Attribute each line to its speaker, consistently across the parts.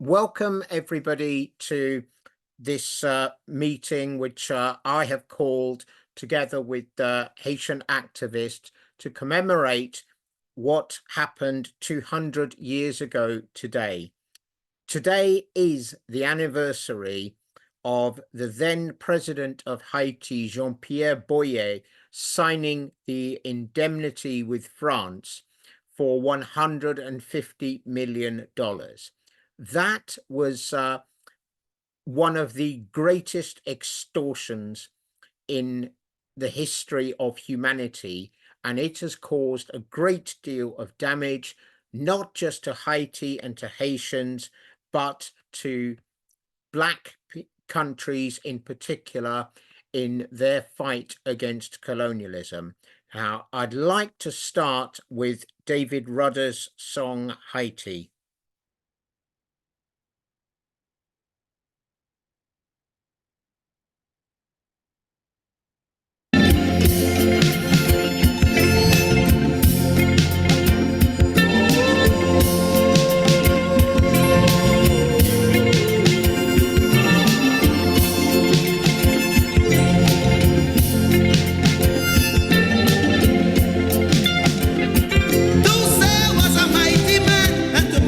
Speaker 1: Welcome everybody to this meeting, which I have called together with Haitian activists to commemorate what happened 200 years ago today. Today is the anniversary of the then president of Haiti, Jean-Pierre Boyer, signing the indemnity with France for $150 million. That was one of the greatest extortions in the history of humanity, and it has caused a great deal of damage, not just to Haiti and to Haitians, but to Black countries in particular in their fight against colonialism. Now, I'd like to start with David Rudder's song, Haiti.
Speaker 2: To say was a mighty man and to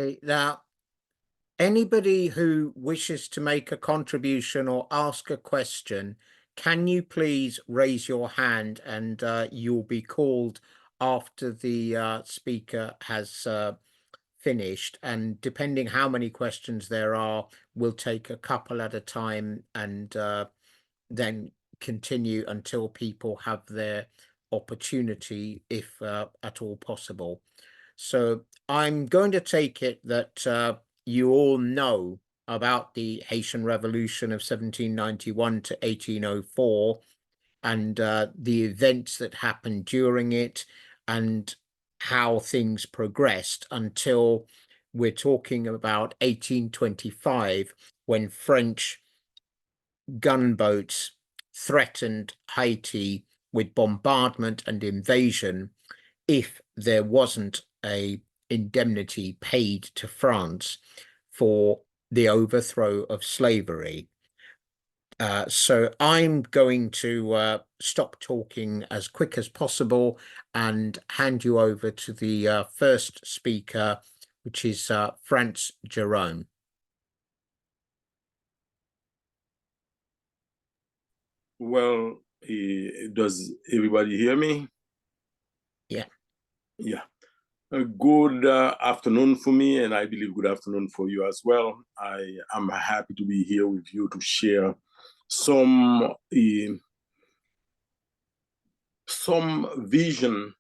Speaker 1: Okay, now anybody who wishes to make a contribution or ask a question, can you please raise your hand and you'll be called after the speaker has finished. And depending how many questions there are, we'll take a couple at a time and then continue until people have their opportunity, if at all possible. So I'm going to take it that you all know about the Haitian Revolution of 1791 to 1804 and the events that happened during it and how things progressed until we're talking about 1825, when French gunboats threatened Haiti with bombardment and invasion if there wasn't a indemnity paid to France for the overthrow of slavery. So I'm going to stop talking as quick as possible and hand you over to the first speaker, which is Frantz Jerome.
Speaker 2: Well, does everybody hear me?
Speaker 1: Yeah.
Speaker 2: Yeah. Good afternoon for me, and I believe good afternoon for you as well. I am happy to be here with you to share some vision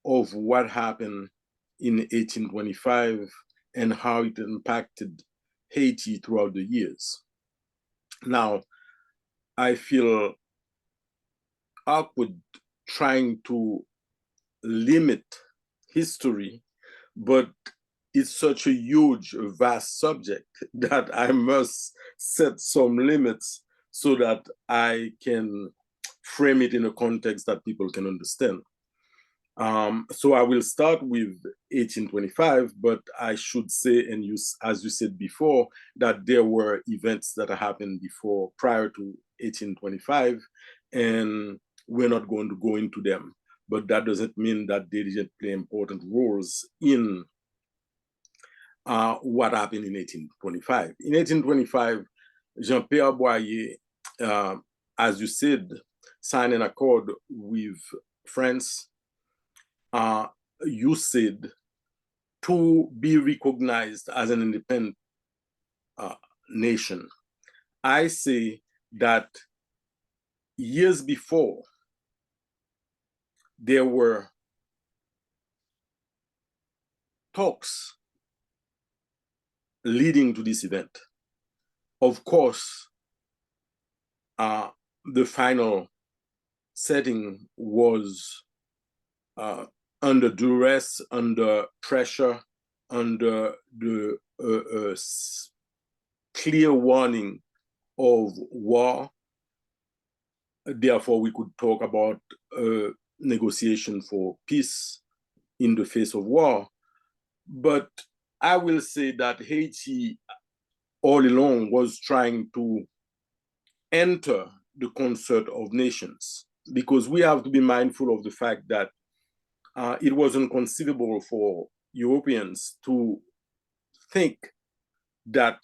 Speaker 2: of what happened in 1825 and how it impacted Haiti throughout the years. Now, I feel awkward trying to limit history, but it's such a huge, vast subject that I must set some limits so that I can frame it in a context that people can understand. So I will start with 1825, but I should say, and you, as you said before, that there were events that happened before, prior to 1825, and we're not going to go into them. But that doesn't mean that they didn't play important roles in what happened in 1825. In 1825, Jean-Pierre Boyer, as you said, signed an accord with France. You said to be recognized as an independent nation. I say that years before, there were talks leading to this event. Of course, the final setting was under duress, under pressure, under the clear warning of war. Therefore, we could talk about negotiation for peace in the face of war. But I will say that Haiti all along was trying to enter the concert of nations, because we have to be mindful of the fact that it was inconceivable for Europeans to think that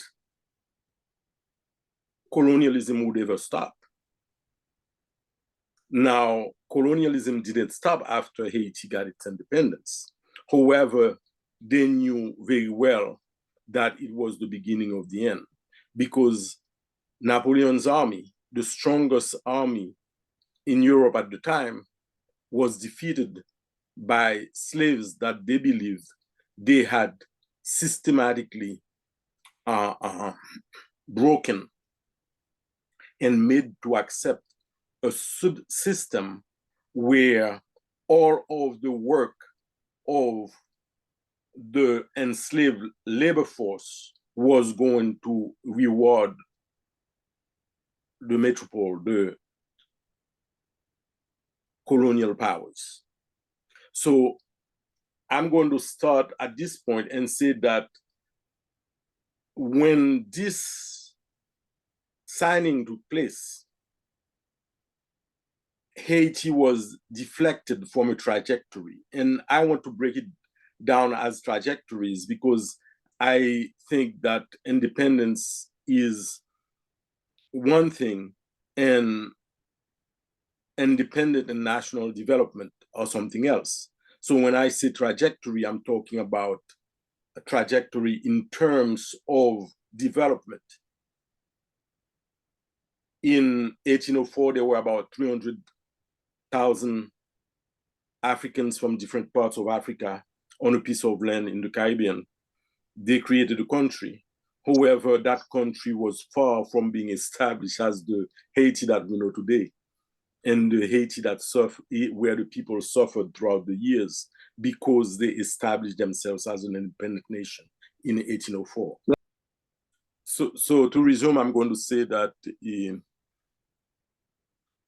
Speaker 2: colonialism would ever stop. Now, colonialism didn't stop after Haiti got its independence. However, they knew very well that it was the beginning of the end, because Napoleon's army, the strongest army in Europe at the time, was defeated by slaves that they believed they had systematically broken and made to accept a system where all of the work of the enslaved labor force was going to reward the metropole, the colonial powers. So I'm going to start at this point and say that when this signing took place, Haiti was deflected from a trajectory. And I want to break it down as trajectories, because I think that independence is one thing and independent and national development or something else. So when I say trajectory, I'm talking about a trajectory in terms of development. In 1804, there were about 300,000 Africans from different parts of Africa on a piece of land in the Caribbean. They created a country. However, that country was far from being established as the Haiti that we know today, and the Haiti that where the people suffered throughout the years because they established themselves as an independent nation in 1804. So to resume, I'm going to say that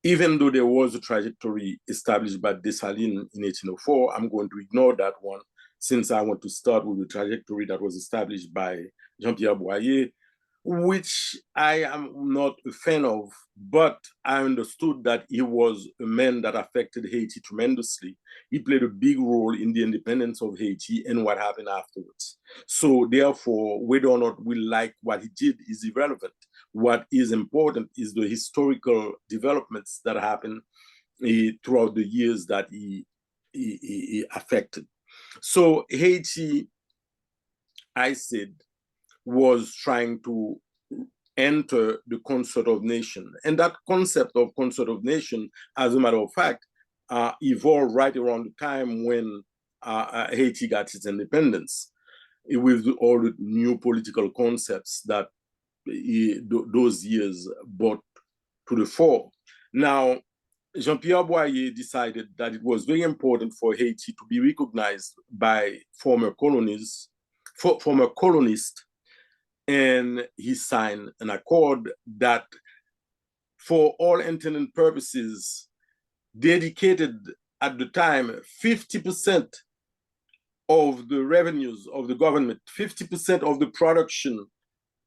Speaker 2: even though there was a trajectory established by Dessalines in 1804, I'm going to ignore that one, since I want to start with the trajectory that was established by Jean-Pierre Boyer, which I am not a fan of, but I understood that he was a man that affected Haiti tremendously. He played a big role in the independence of Haiti and what happened afterwards. So therefore, whether or not we like what he did is irrelevant. What is important is the historical developments that happened throughout the years that he affected. So Haiti, I said, was trying to enter the concert of nation. And that concept of concert of nation, as a matter of fact, evolved right around the time when Haiti got its independence, with all the new political concepts that those years brought to the fore. Now, Jean-Pierre Boyer decided that it was very important for Haiti to be recognized by former colonists, and he signed an accord that, for all intents and purposes, dedicated at the time 50% of the revenues of the government, 50% of the production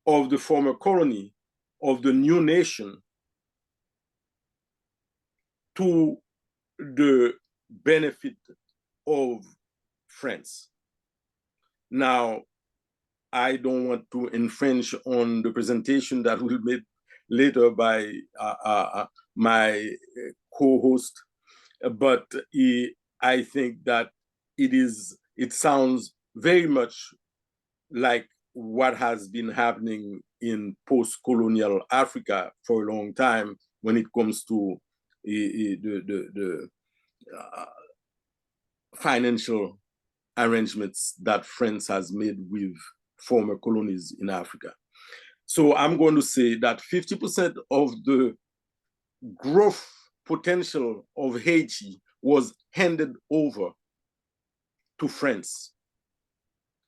Speaker 2: of the former colony, of the new nation, to the benefit of France. Now, I don't want to infringe on the presentation that will be made later by my co-host, but I think that it sounds very much like what has been happening in post-colonial Africa for a long time when it comes to the financial arrangements that France has made with former colonies in Africa. So I'm going to say that 50% of the growth potential of Haiti was handed over to France.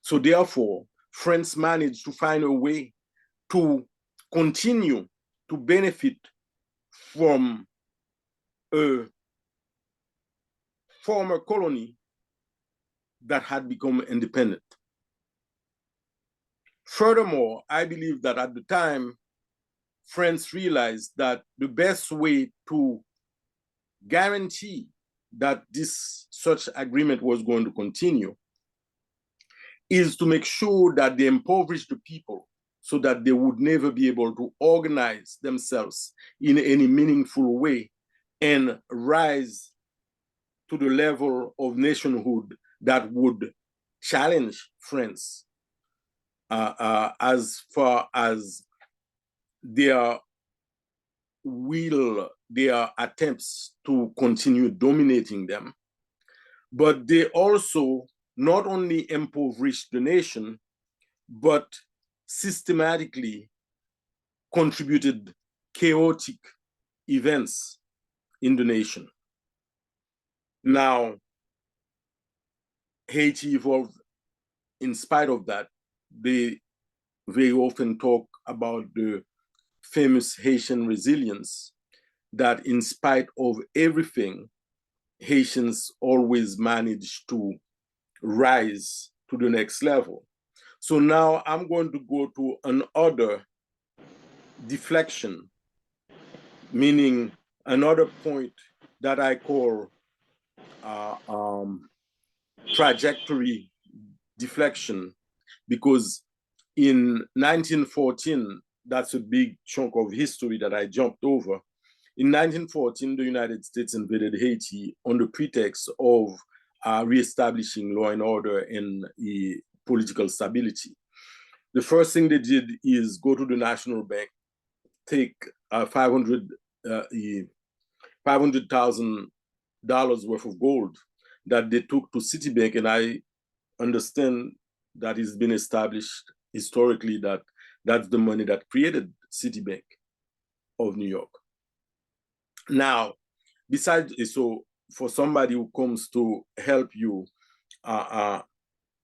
Speaker 2: So therefore, France managed to find a way to continue to benefit from a former colony that had become independent. Furthermore, I believe that at the time, France realized that the best way to guarantee that such agreement was going to continue is to make sure that they impoverish the people so that they would never be able to organize themselves in any meaningful way and rise to the level of nationhood that would challenge France as far as their attempts to continue dominating them. But they also not only impoverished the nation, but systematically contributed chaotic events in the nation. Now, Haiti evolved in spite of that. They very often talk about the famous Haitian resilience, that in spite of everything, Haitians always manage to rise to the next level. So now I'm going to go to another deflection, meaning another point that I call trajectory deflection, because in 1914, that's a big chunk of history that I jumped over. In 1914, the United States invaded Haiti on the pretext of reestablishing law and order and political stability. The first thing they did is go to the National Bank, take $500,000 worth of gold that they took to Citibank, and I understand that it's been established historically that that's the money that created Citibank of New York. Now, besides, so for somebody who comes to help you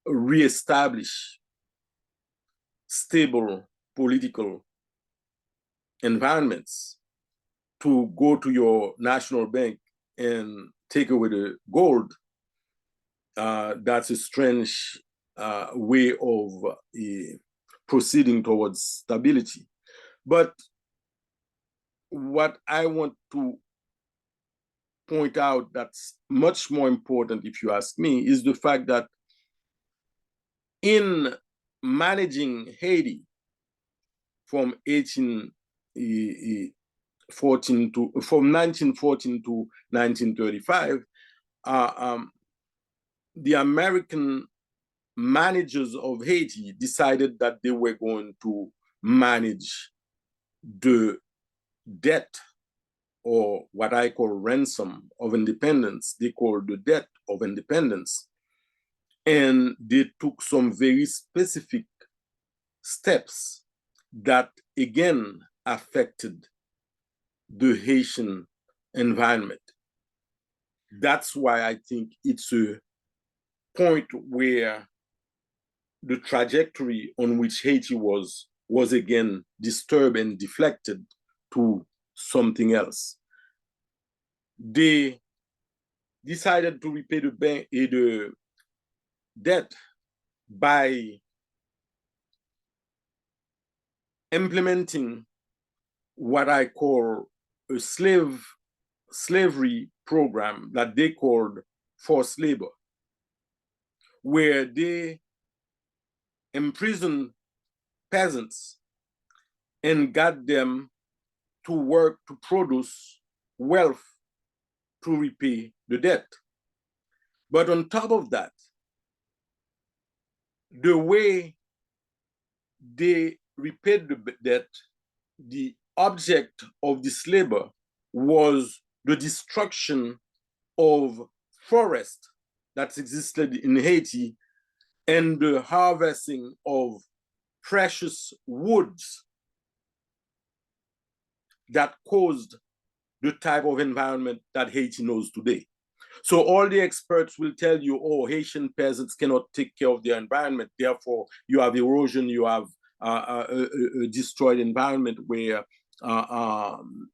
Speaker 2: reestablish stable political environments, to go to your national bank and take away the gold, that's a strange way of proceeding towards stability. But what I want to point out that's much more important, if you ask me, is the fact that in managing Haiti from 1914 to 1935, the American managers of Haiti decided that they were going to manage the debt, or what I call ransom of independence. They call the debt of independence. And they took some very specific steps that again affected the Haitian environment. That's why I think it's a point where the trajectory on which Haiti was again disturbed and deflected to something else. They decided to repay the debt by implementing what I call a slavery program that they called forced labor, where they imprisoned peasants and got them to work to produce wealth to repay the debt. But on top of that, the way they repaid the debt, the object of this labor was the destruction of forest that existed in Haiti and the harvesting of precious woods that caused the type of environment that Haiti knows today. So all the experts will tell you, oh, Haitian peasants cannot take care of their environment. Therefore, you have erosion, you have a destroyed environment where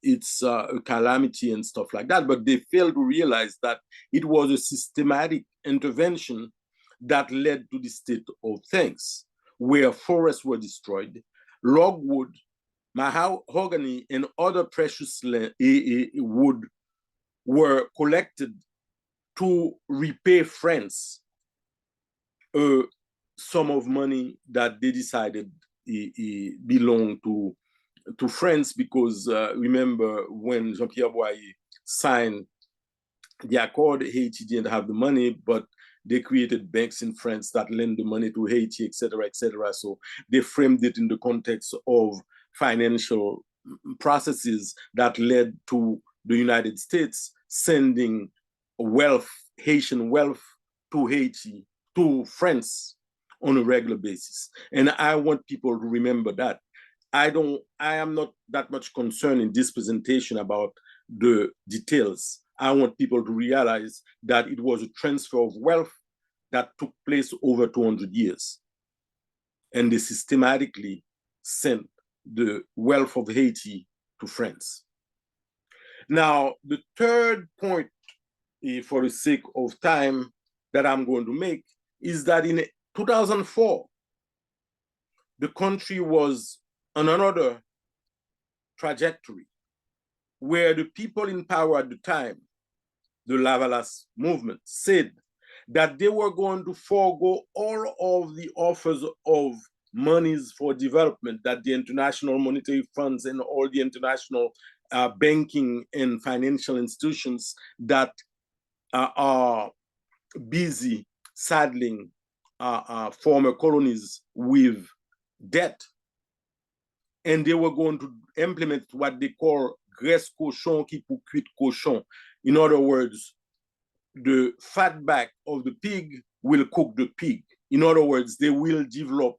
Speaker 2: it's a calamity and stuff like that. But they fail to realize that it was a systematic intervention that led to the state of things, where forests were destroyed, logwood, mahogany, and other precious wood were collected to repay France a sum of money that they decided belonged to France, because remember when Jean-Pierre Boyer signed the accord, Haiti didn't have the money, but they created banks in France that lend the money to Haiti, et cetera, et cetera. So they framed it in the context of financial processes that led to the United States sending wealth, Haitian wealth, to Haiti, to France on a regular basis. And I want people to remember that. I am not that much concerned in this presentation about the details. I want people to realize that it was a transfer of wealth that took place over 200 years. And they systematically sent the wealth of Haiti to France. Now, the third point, for the sake of time, that I'm going to make is that in 2004, the country was on another trajectory where the people in power at the time, the Lavalas movement, said that they were going to forego all of the offers of monies for development that the international monetary funds and all the international banking and financial institutions that are busy saddling former colonies with debt. And they were going to implement what they call graisse cochon qui pour cuite cochon. In other words, the fat back of the pig will cook the pig. In other words, they will develop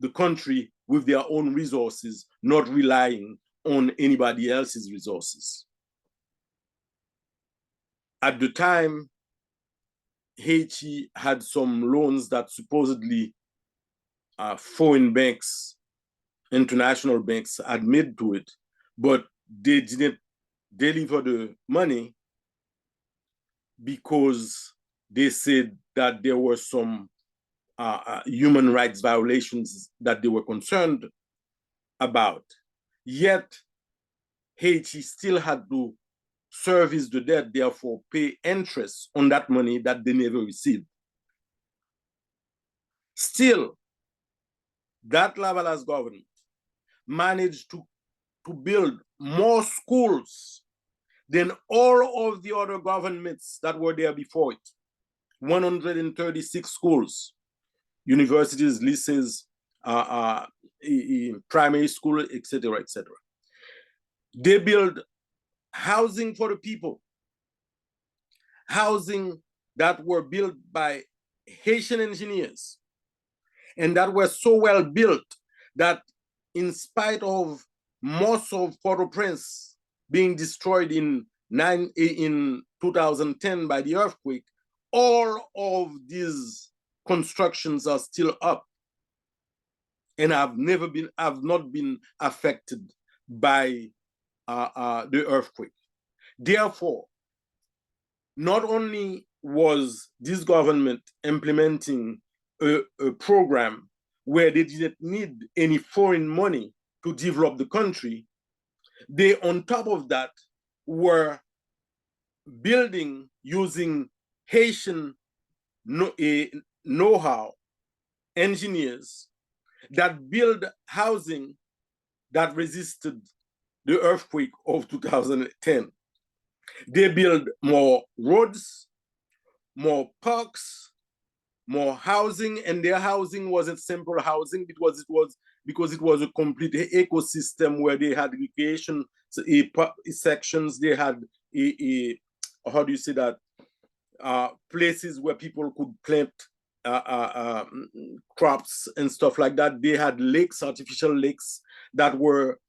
Speaker 2: the country with their own resources, not relying on anybody else's resources. At the time, Haiti had some loans that supposedly foreign banks, international banks had made to it, but they didn't deliver the money because they said that there were some human rights violations that they were concerned about. Yet, Haiti still had to service the debt, therefore pay interest on that money that they never received. Still, that Lavalas government managed to build more schools than all of the other governments that were there before it. 136 schools, universities, lycées, primary school, etc., etc. They build housing for the people, housing that were built by Haitian engineers, and that were so well built that in spite of most of Port-au-Prince being destroyed in 2010 by the earthquake, all of these constructions are still up and have not been affected by the earthquake. Therefore, not only was this government implementing a program where they didn't need any foreign money to develop the country, they, on top of that, were building using Haitian know-how engineers that build housing that resisted the earthquake of 2010. They build more roads, more parks, more housing, and their housing wasn't simple housing because it was a complete ecosystem where they had recreation sections, they had how do you say that, places where people could plant crops and stuff like that. They had lakes, artificial lakes that were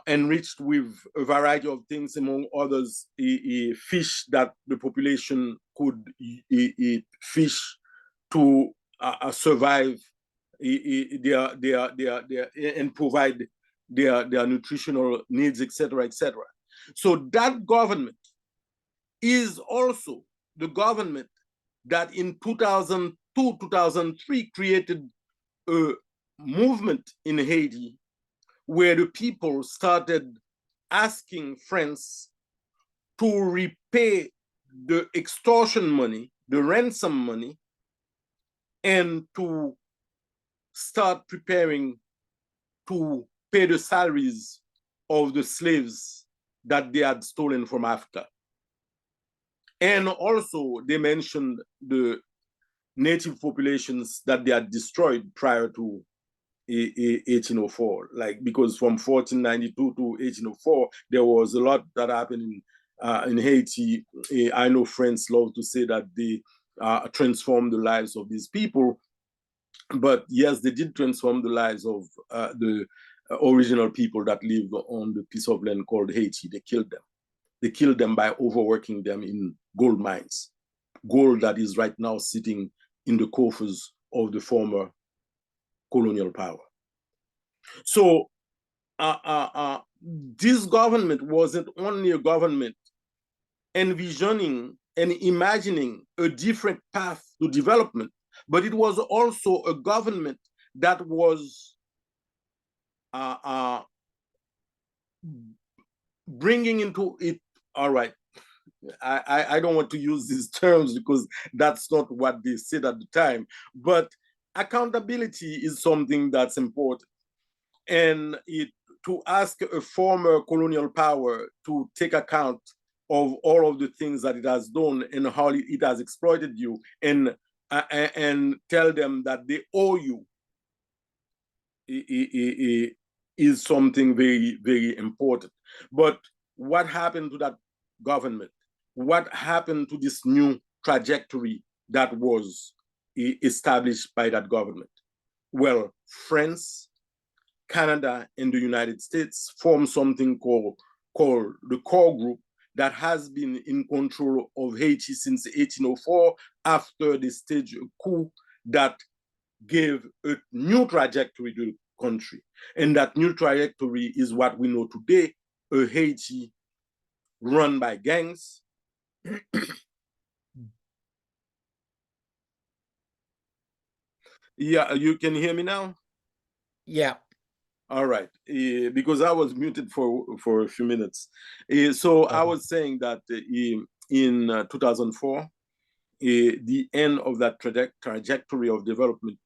Speaker 2: enriched with a variety of things, among others, fish that the population could fish to survive and provide their nutritional needs, etc., etc. So that government is also the government that in 2002, 2003 created a movement in Haiti where the people started asking France to repay the extortion money, the ransom money, and to start preparing to pay the salaries of the slaves that they had stolen from Africa. And also they mentioned the native populations that they had destroyed prior to 1804, like, because from 1492 to 1804, there was a lot that happened in Haiti. I know friends love to say that they transformed the lives of these people, but yes, they did transform the lives of the original people that lived on the piece of land called Haiti. They killed them. They killed them by overworking them in gold mines, gold that is right now sitting in the coffers of the former colonial power. So this government wasn't only a government envisioning and imagining a different path to development, but it was also a government that was bringing into all right. I don't want to use these terms because that's not what they said at the time, but accountability is something that's important. And to ask a former colonial power to take account of all of the things that it has done and how it has exploited you, and tell them that they owe you, is something very, very important. But what happened to that government? What happened to this new trajectory that was established by that government? Well, France, Canada, and the United States formed something called the core group that has been in control of Haiti since 1804, after the staged coup that gave a new trajectory to the country. And that new trajectory is what we know today, a Haiti run by gangs. Yeah, you can hear me now?
Speaker 1: Yeah.
Speaker 2: All right, because I was muted for a few minutes. So I was saying that in 2004, the end of that trajectory of development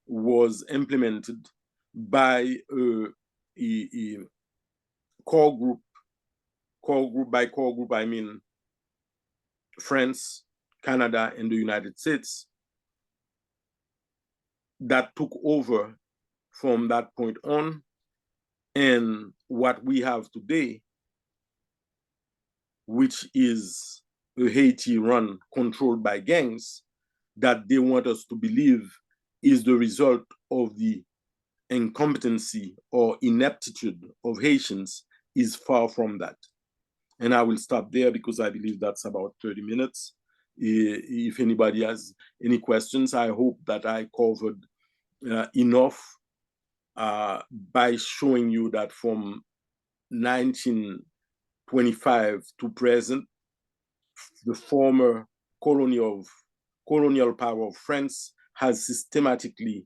Speaker 2: was implemented by a core group. By core group, I mean France, Canada, and the United States, that took over from that point on. And what we have today, which is a Haiti run, controlled by gangs, that they want us to believe is the result of the incompetency or ineptitude of Haitians, is far from that. And I will stop there because I believe that's about 30 minutes. If anybody has any questions, I hope that I covered enough by showing you that from 1925 to present, the former colonial power of France has systematically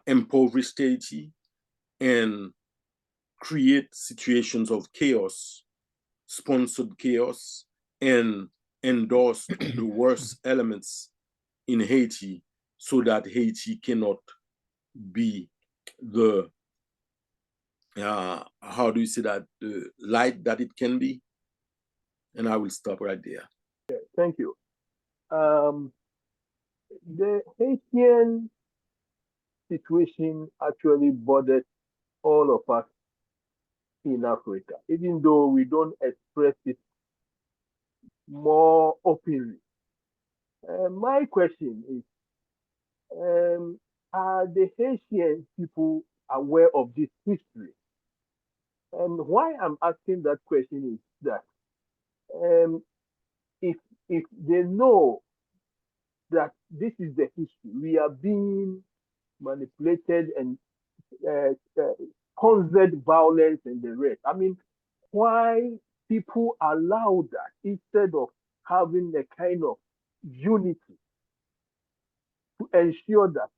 Speaker 2: impoverished Haiti and create situations of chaos, sponsored chaos, and endorsed the worst elements in Haiti, so that Haiti cannot be the how do you say that, the light that it can be. And I will stop right there.
Speaker 3: Thank you. The Haitian situation actually bothered all of us in Africa, even though we don't express it more openly. My question is, are the Haitian people aware of this history? And why I'm asking that question is that um, if they know that this is the history, we are being manipulated and uh, uh, convert violence and the rest. I mean, why people allow that instead of having a kind of unity to ensure that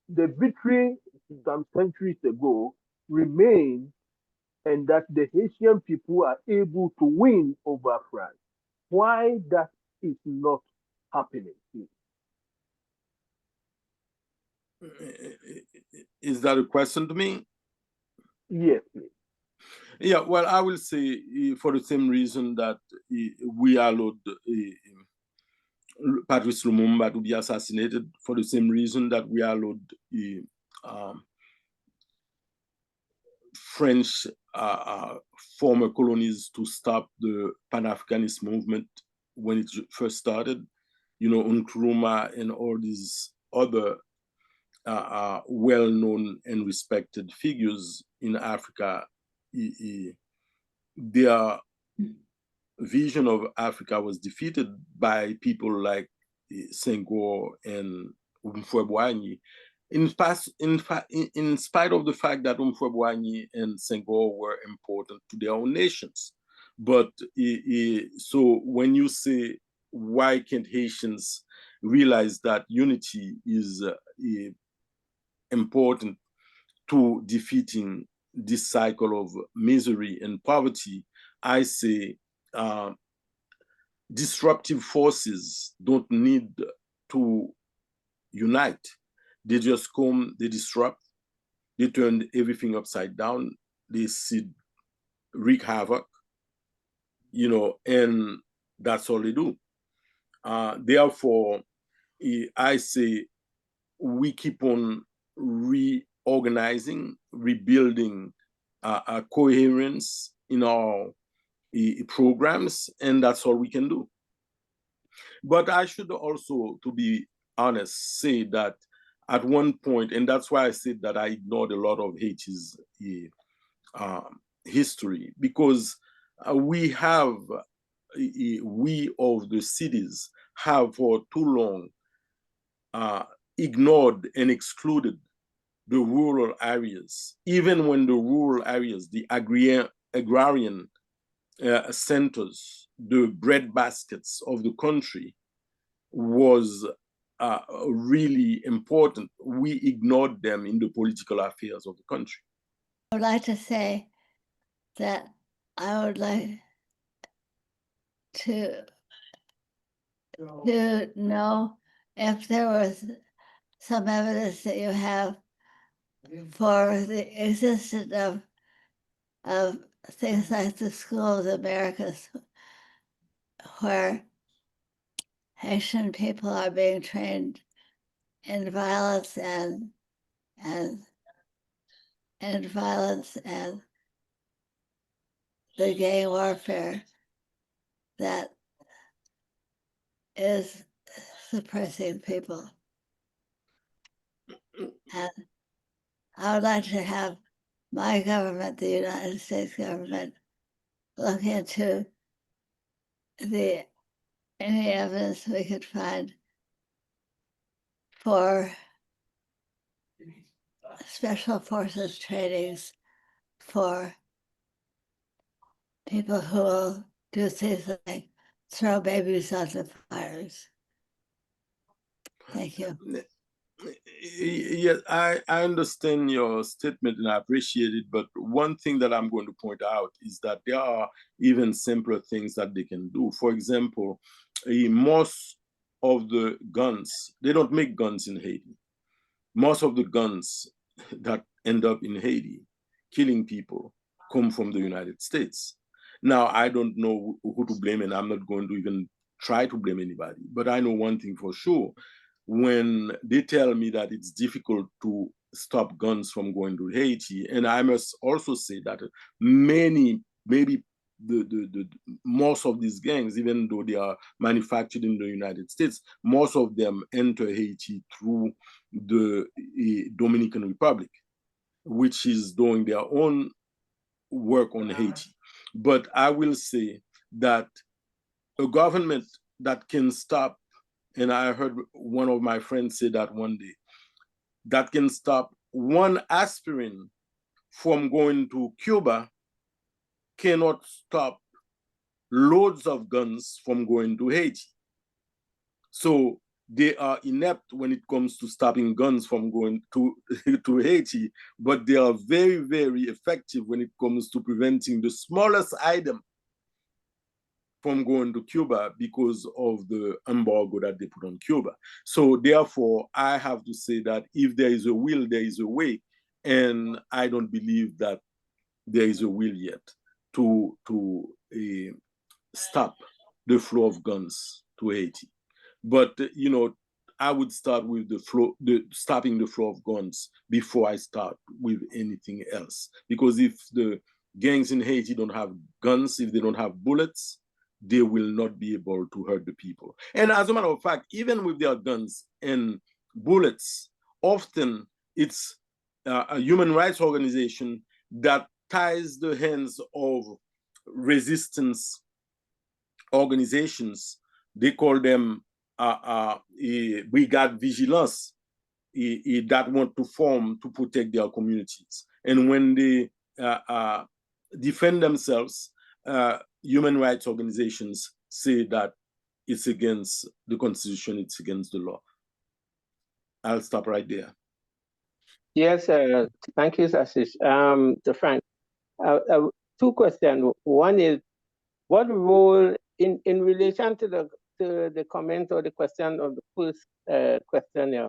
Speaker 3: the victory some centuries ago remains, and that the Haitian people are able to win over France? Why that is not happening?
Speaker 2: Is that a question to me?
Speaker 3: Yes, please.
Speaker 2: Yeah, well, I will say for the same reason that we allowed Patrice Lumumba to be assassinated, for the same reason that we allowed French former colonies to stop the Pan-Africanist movement when it first started. You know, Nkrumah and all these other well-known and respected figures in Africa, their vision of Africa was defeated by people like Senghor and Umfwebwanyi. In spite of the fact that Umfwebwanyi and Senghor were important to their own nations. But so when you say, why can't Haitians realize that unity is important to defeating this cycle of misery and poverty, I say disruptive forces don't need to unite. They just come, they disrupt, they turn everything upside down, they wreak havoc, and that's all they do. Therefore, I say we keep on reorganizing, rebuilding a coherence in our programs, and that's all we can do. But I should also, to be honest, say that at one point, and that's why I said that I ignored a lot of Haiti's history, because we of the cities have for too long ignored and excluded the rural areas, even when the rural areas, the agrarian centers, the bread baskets of the country was really important. We ignored them in the political affairs of the country.
Speaker 4: I would like to say that I would like to know if there was some evidence that you have for the existence of things like the School of the Americas, where Haitian people are being trained in violence and violence and the gang warfare that is suppressing people. And I would like to have my government, the United States government, look into any evidence we could find for special forces trainings for people who will do things like throw babies onto fires. Thank you.
Speaker 2: Yes, I understand your statement and I appreciate it, but one thing that I'm going to point out is that there are even simpler things that they can do. For example, most of the guns, they don't make guns in Haiti. Most of the guns that end up in Haiti killing people come from the United States. Now, I don't know who to blame, and I'm not going to even try to blame anybody, but I know one thing for sure. When they tell me that it's difficult to stop guns from going to Haiti, and I must also say that maybe most of these gangs, even though they are manufactured in the United States, most of them enter Haiti through the Dominican Republic, which is doing their own work on Haiti. But I will say that a government that can stop, and I heard one of my friends say that one day, that can stop one aspirin from going to Cuba cannot stop loads of guns from going to Haiti. So they are inept when it comes to stopping guns from going to Haiti, but they are very, very effective when it comes to preventing the smallest item from going to Cuba because of the embargo that they put on Cuba. So therefore, I have to say that if there is a will, there is a way. And I don't believe that there is a will yet to stop the flow of guns to Haiti. But, I would start with stopping the flow of guns before I start with anything else. Because if the gangs in Haiti don't have guns, if they don't have bullets, they will not be able to hurt the people. And as a matter of fact, even with their guns and bullets, often it's a human rights organization that ties the hands of resistance organizations. They call them brigade vigilance, that want to form to protect their communities. And when they defend themselves, human rights organizations say that it's against the Constitution, it's against the law. I'll stop right there.
Speaker 5: Yes, thank you, Ashish. Frank, two questions. One is, what role in relation to the comment or the question of the first questionnaire,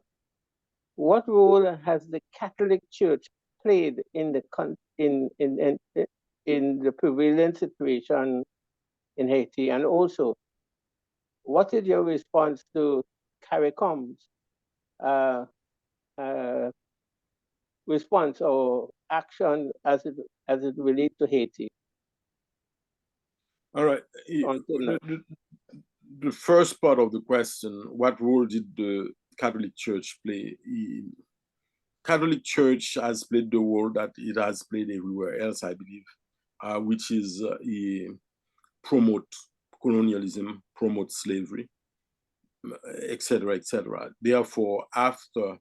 Speaker 5: what role has the Catholic Church played in the prevalent situation in Haiti? And also, what is your response to CARICOM's response or action as it relates to Haiti?
Speaker 2: All right. The first part of the question, what role did the Catholic Church play? Catholic Church has played the role that it has played everywhere else, I believe, which is promote colonialism, promote slavery, etc., etc. Therefore, after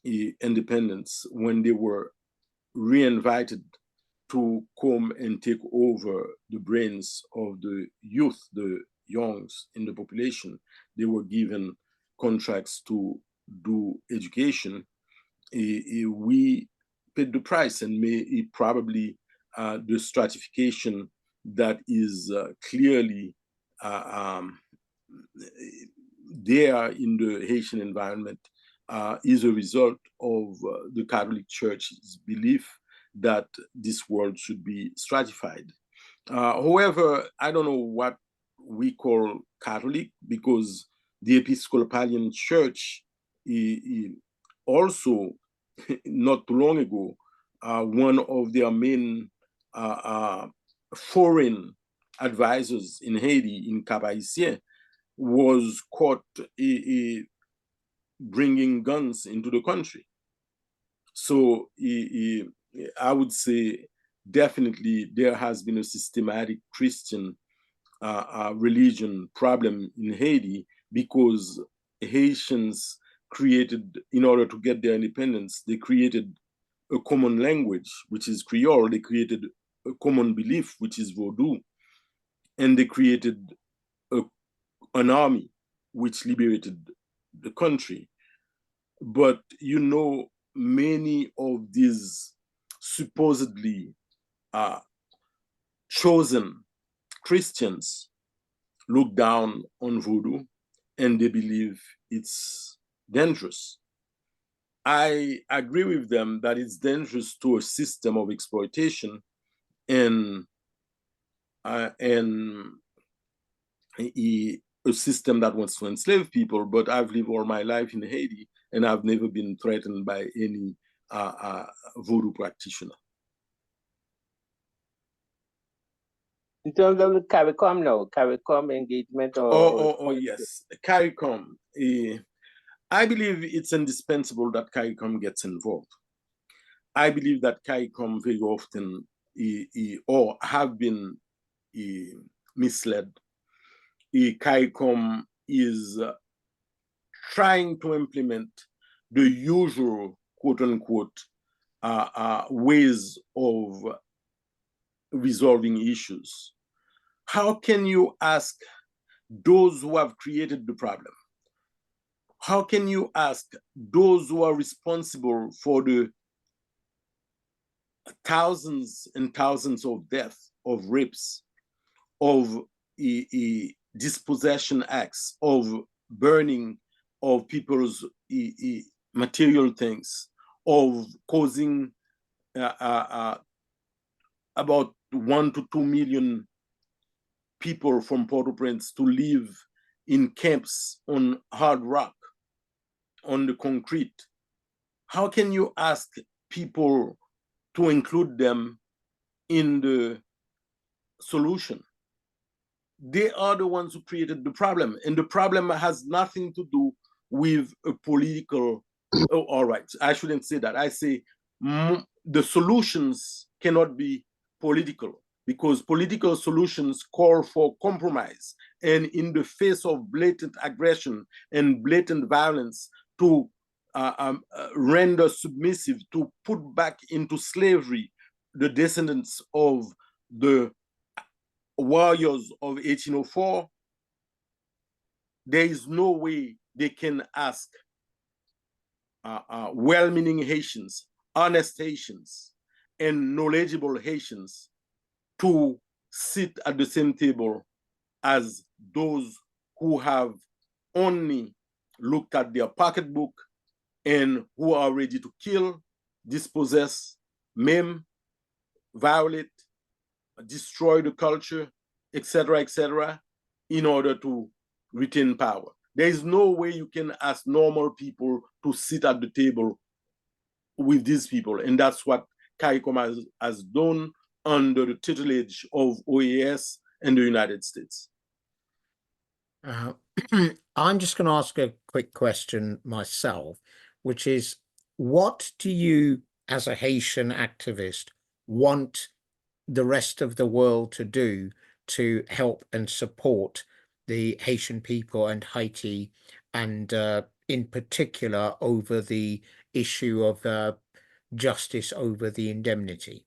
Speaker 2: independence, when they were re-invited to come and take over the brains of the youth, the youngs in the population, they were given contracts to do education. We paid the price, and probably the stratification that is clearly there in the Haitian environment is a result of the Catholic Church's belief that this world should be stratified. However, I don't know what we call Catholic, because the Episcopalian Church also, not too long ago, one of their main foreign advisors in Haiti, in Cap Haitien, was caught bringing guns into the country. So I would say definitely there has been a systematic Christian religion problem in Haiti, because Haitians created, in order to get their independence, they created a common language, which is Creole. They created a common belief, which is Vodou. And they created an army which liberated the country. But, you know, many of these supposedly chosen Christians look down on Voodoo, and they believe it's dangerous. I agree with them that it's dangerous to a system of exploitation and a system that wants to enslave people. But I've lived all my life in Haiti, and I've never been threatened by any Voodoo practitioner.
Speaker 5: In terms of the CARICOM now, CARICOM engagement or
Speaker 2: yes, CARICOM. I believe it's indispensable that CARICOM gets involved. I believe that CARICOM very often or have been misled. CARICOM is trying to implement the usual, quote unquote, ways of resolving issues. How can you ask those who have created the problem? How can you ask those who are responsible for the thousands and thousands of deaths, of rapes, of dispossession acts, of burning of people's material things, of causing about 1 to 2 million people from Port-au-Prince to live in camps on hard rock, on the concrete? How can you ask people to include them in the solution? They are the ones who created the problem, and the problem has nothing to do with a political, all right, I shouldn't say that. I say the solutions cannot be political, because political solutions call for compromise. And in the face of blatant aggression and blatant violence, to render submissive, to put back into slavery the descendants of the warriors of 1804, there is no way they can ask well-meaning Haitians, honest Haitians, and knowledgeable Haitians to sit at the same table as those who have only looked at their pocketbook and who are ready to kill, dispossess, maim, violate, destroy the culture, etc., in order to retain power. There is no way you can ask normal people to sit at the table with these people. And that's what CARICOM has done under the tutelage of OAS and the United States.
Speaker 1: I'm just going to ask a quick question myself, which is, what do you, as a Haitian activist, want the rest of the world to do to help and support the Haitian people and Haiti, and in particular over the issue of justice over the indemnity?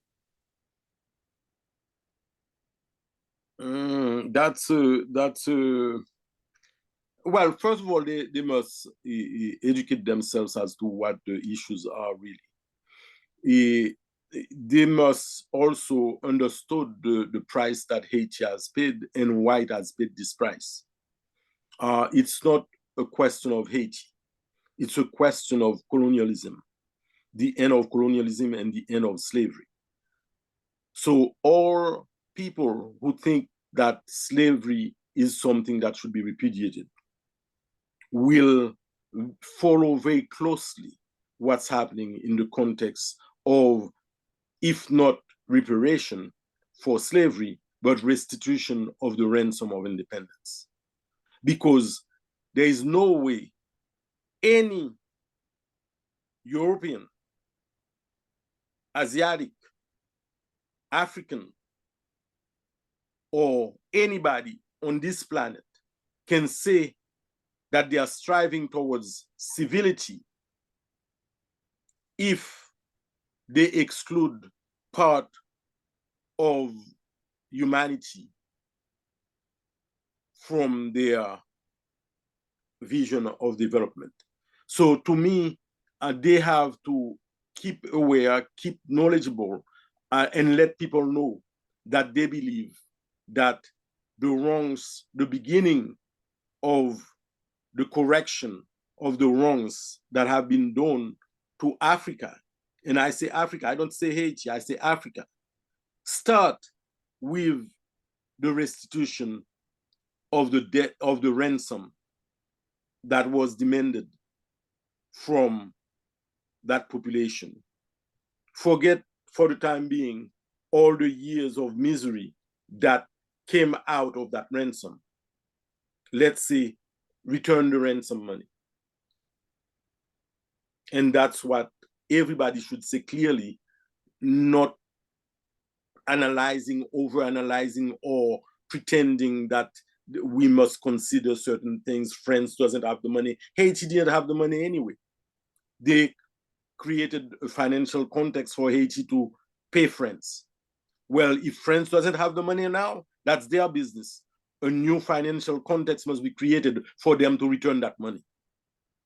Speaker 2: Well, first of all, they must educate themselves as to what the issues are really. They must also understand the price that Haiti has paid and why it has paid this price. It's not a question of Haiti. It's a question of colonialism, the end of colonialism and the end of slavery. So all people who think that slavery is something that should be repudiated will follow very closely what's happening in the context of, if not reparation for slavery, but restitution of the ransom of independence. Because there is no way any European, Asiatic, African, or anybody on this planet can say that they are striving towards civility if they exclude part of humanity from their vision of development. So to me, they have to keep aware, keep knowledgeable, and let people know that they believe that the wrongs, the beginning of the correction of the wrongs that have been done to Africa, and I say Africa, I don't say Haiti, I say Africa, start with the restitution of the debt, of the ransom that was demanded from that population. Forget for the time being all the years of misery that came out of that ransom. Let's say, return the ransom money. And that's what everybody should say clearly, not analyzing, over-analyzing, or pretending that we must consider certain things. France doesn't have the money. Haiti didn't have the money anyway. They created a financial context for Haiti to pay France. Well, if France doesn't have the money now, that's their business. A new financial context must be created for them to return that money.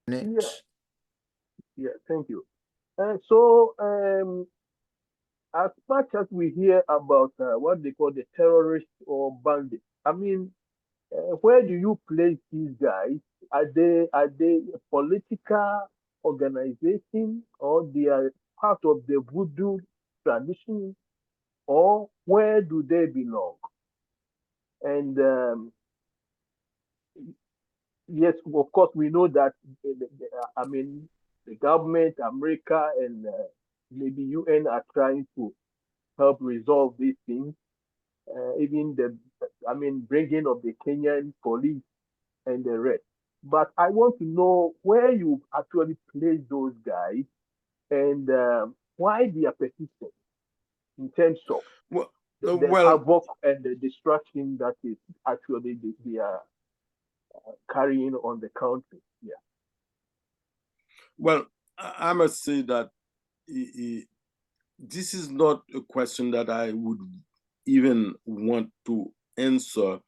Speaker 3: Yeah, thank you. So, as much as we hear about what they call the terrorists or bandits, I mean, where do you place these guys? Are they a political organization, or they are part of the voodoo tradition, or where do they belong? And yes, of course, we know that. I mean, the government, America, and maybe UN are trying to help resolve these things. Even bringing of the Kenyan police and the rest. But I want to know where you actually place those guys, and why they are persistent in terms of the havoc and the destruction that is actually they are carrying on the country. Yeah.
Speaker 2: Well, I must say that this is not a question that I would even want to answer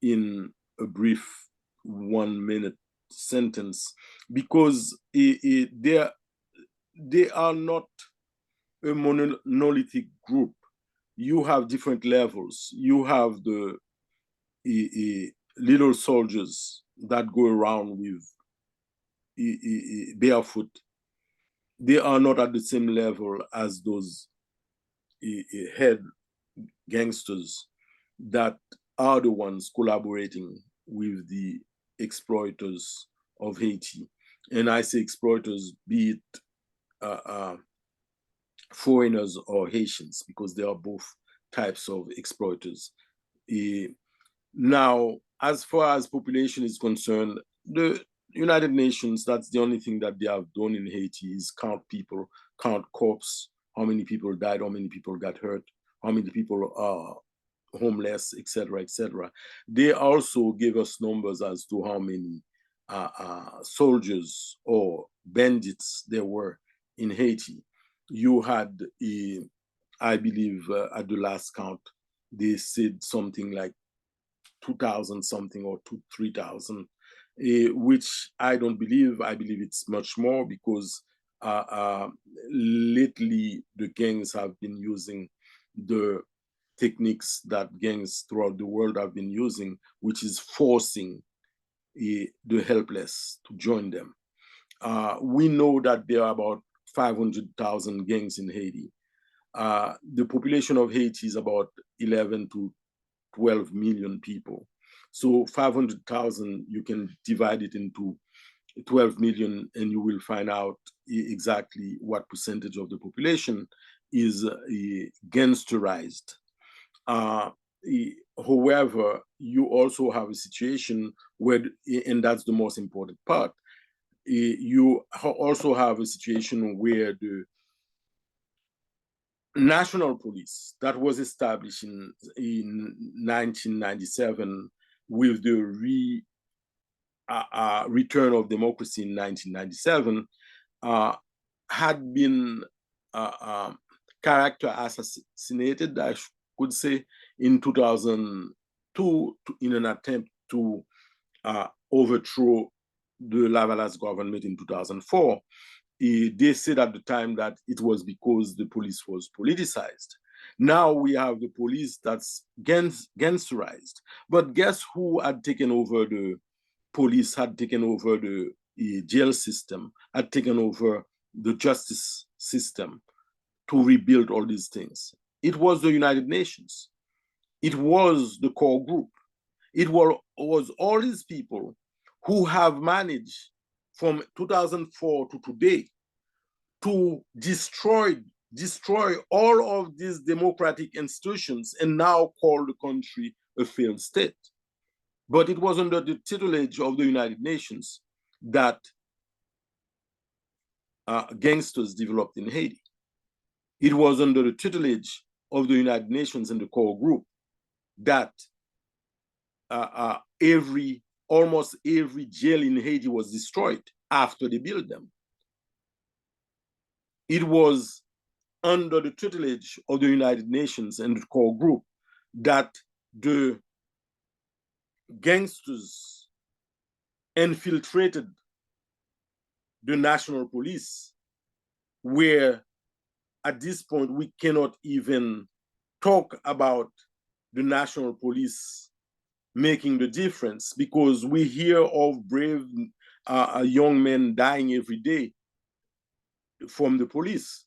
Speaker 2: in a brief 1-minute sentence, because they are not a monolithic group. you have different levels. You have the little soldiers that go around with barefoot. They are not at the same level as those head gangsters that are the ones collaborating with the exploiters of Haiti. And I say exploiters, be it foreigners or Haitians, because there are both types of exploiters. Now, as far as population is concerned, the United Nations, that's the only thing that they have done in Haiti is count people, count corpses, how many people died, how many people got hurt, how many people are homeless, etc., etc. They also gave us numbers as to how many soldiers or bandits there were in Haiti. You had, I believe, at the last count, they said something like 2,000 something or 3,000, which I don't believe. I believe it's much more, because lately the gangs have been using the techniques that gangs throughout the world have been using, which is forcing the helpless to join them. We know that there are about 500,000 gangs in Haiti. The population of Haiti is about 11 to 12 million people. So 500,000, you can divide it into 12 million and you will find out exactly what percentage of the population is gangsterized. However, you also have a situation where, and that's the most important part, you also have a situation where the national police that was established in 1997 with the return of democracy in 1997 had been character assassinated, I could say, in 2002 in an attempt to overthrow the Lavalas government in 2004. They said at the time that it was because the police was politicized. Now we have the police that's gangsterized. But guess who had taken over the police, had taken over the jail system, had taken over the justice system to rebuild all these things? It was the United Nations. It was the core group. It was all these people who have managed from 2004 to today to destroy all of these democratic institutions and now call the country a failed state. But it was under the tutelage of the United Nations that gangsters developed in Haiti. It was under the tutelage of the United Nations and the core group that almost every jail in Haiti was destroyed after they built them. It was under the tutelage of the United Nations and the core group that the gangsters infiltrated the national police, where at this point we cannot even talk about the national police making the difference, because we hear of brave young men dying every day from the police.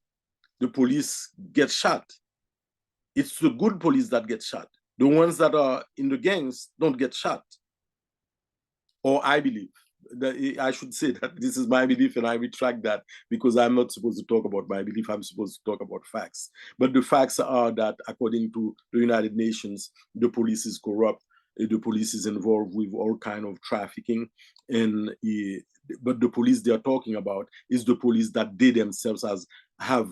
Speaker 2: The police get shot. It's the good police that get shot. The ones that are in the gangs don't get shot. Or I believe, that I should say that this is my belief, and I retract that, because I'm not supposed to talk about my belief. I'm supposed to talk about facts. But the facts are that, according to the United Nations, the police is corrupt. The police is involved with all kind of trafficking, but the police they are talking about is the police that they themselves have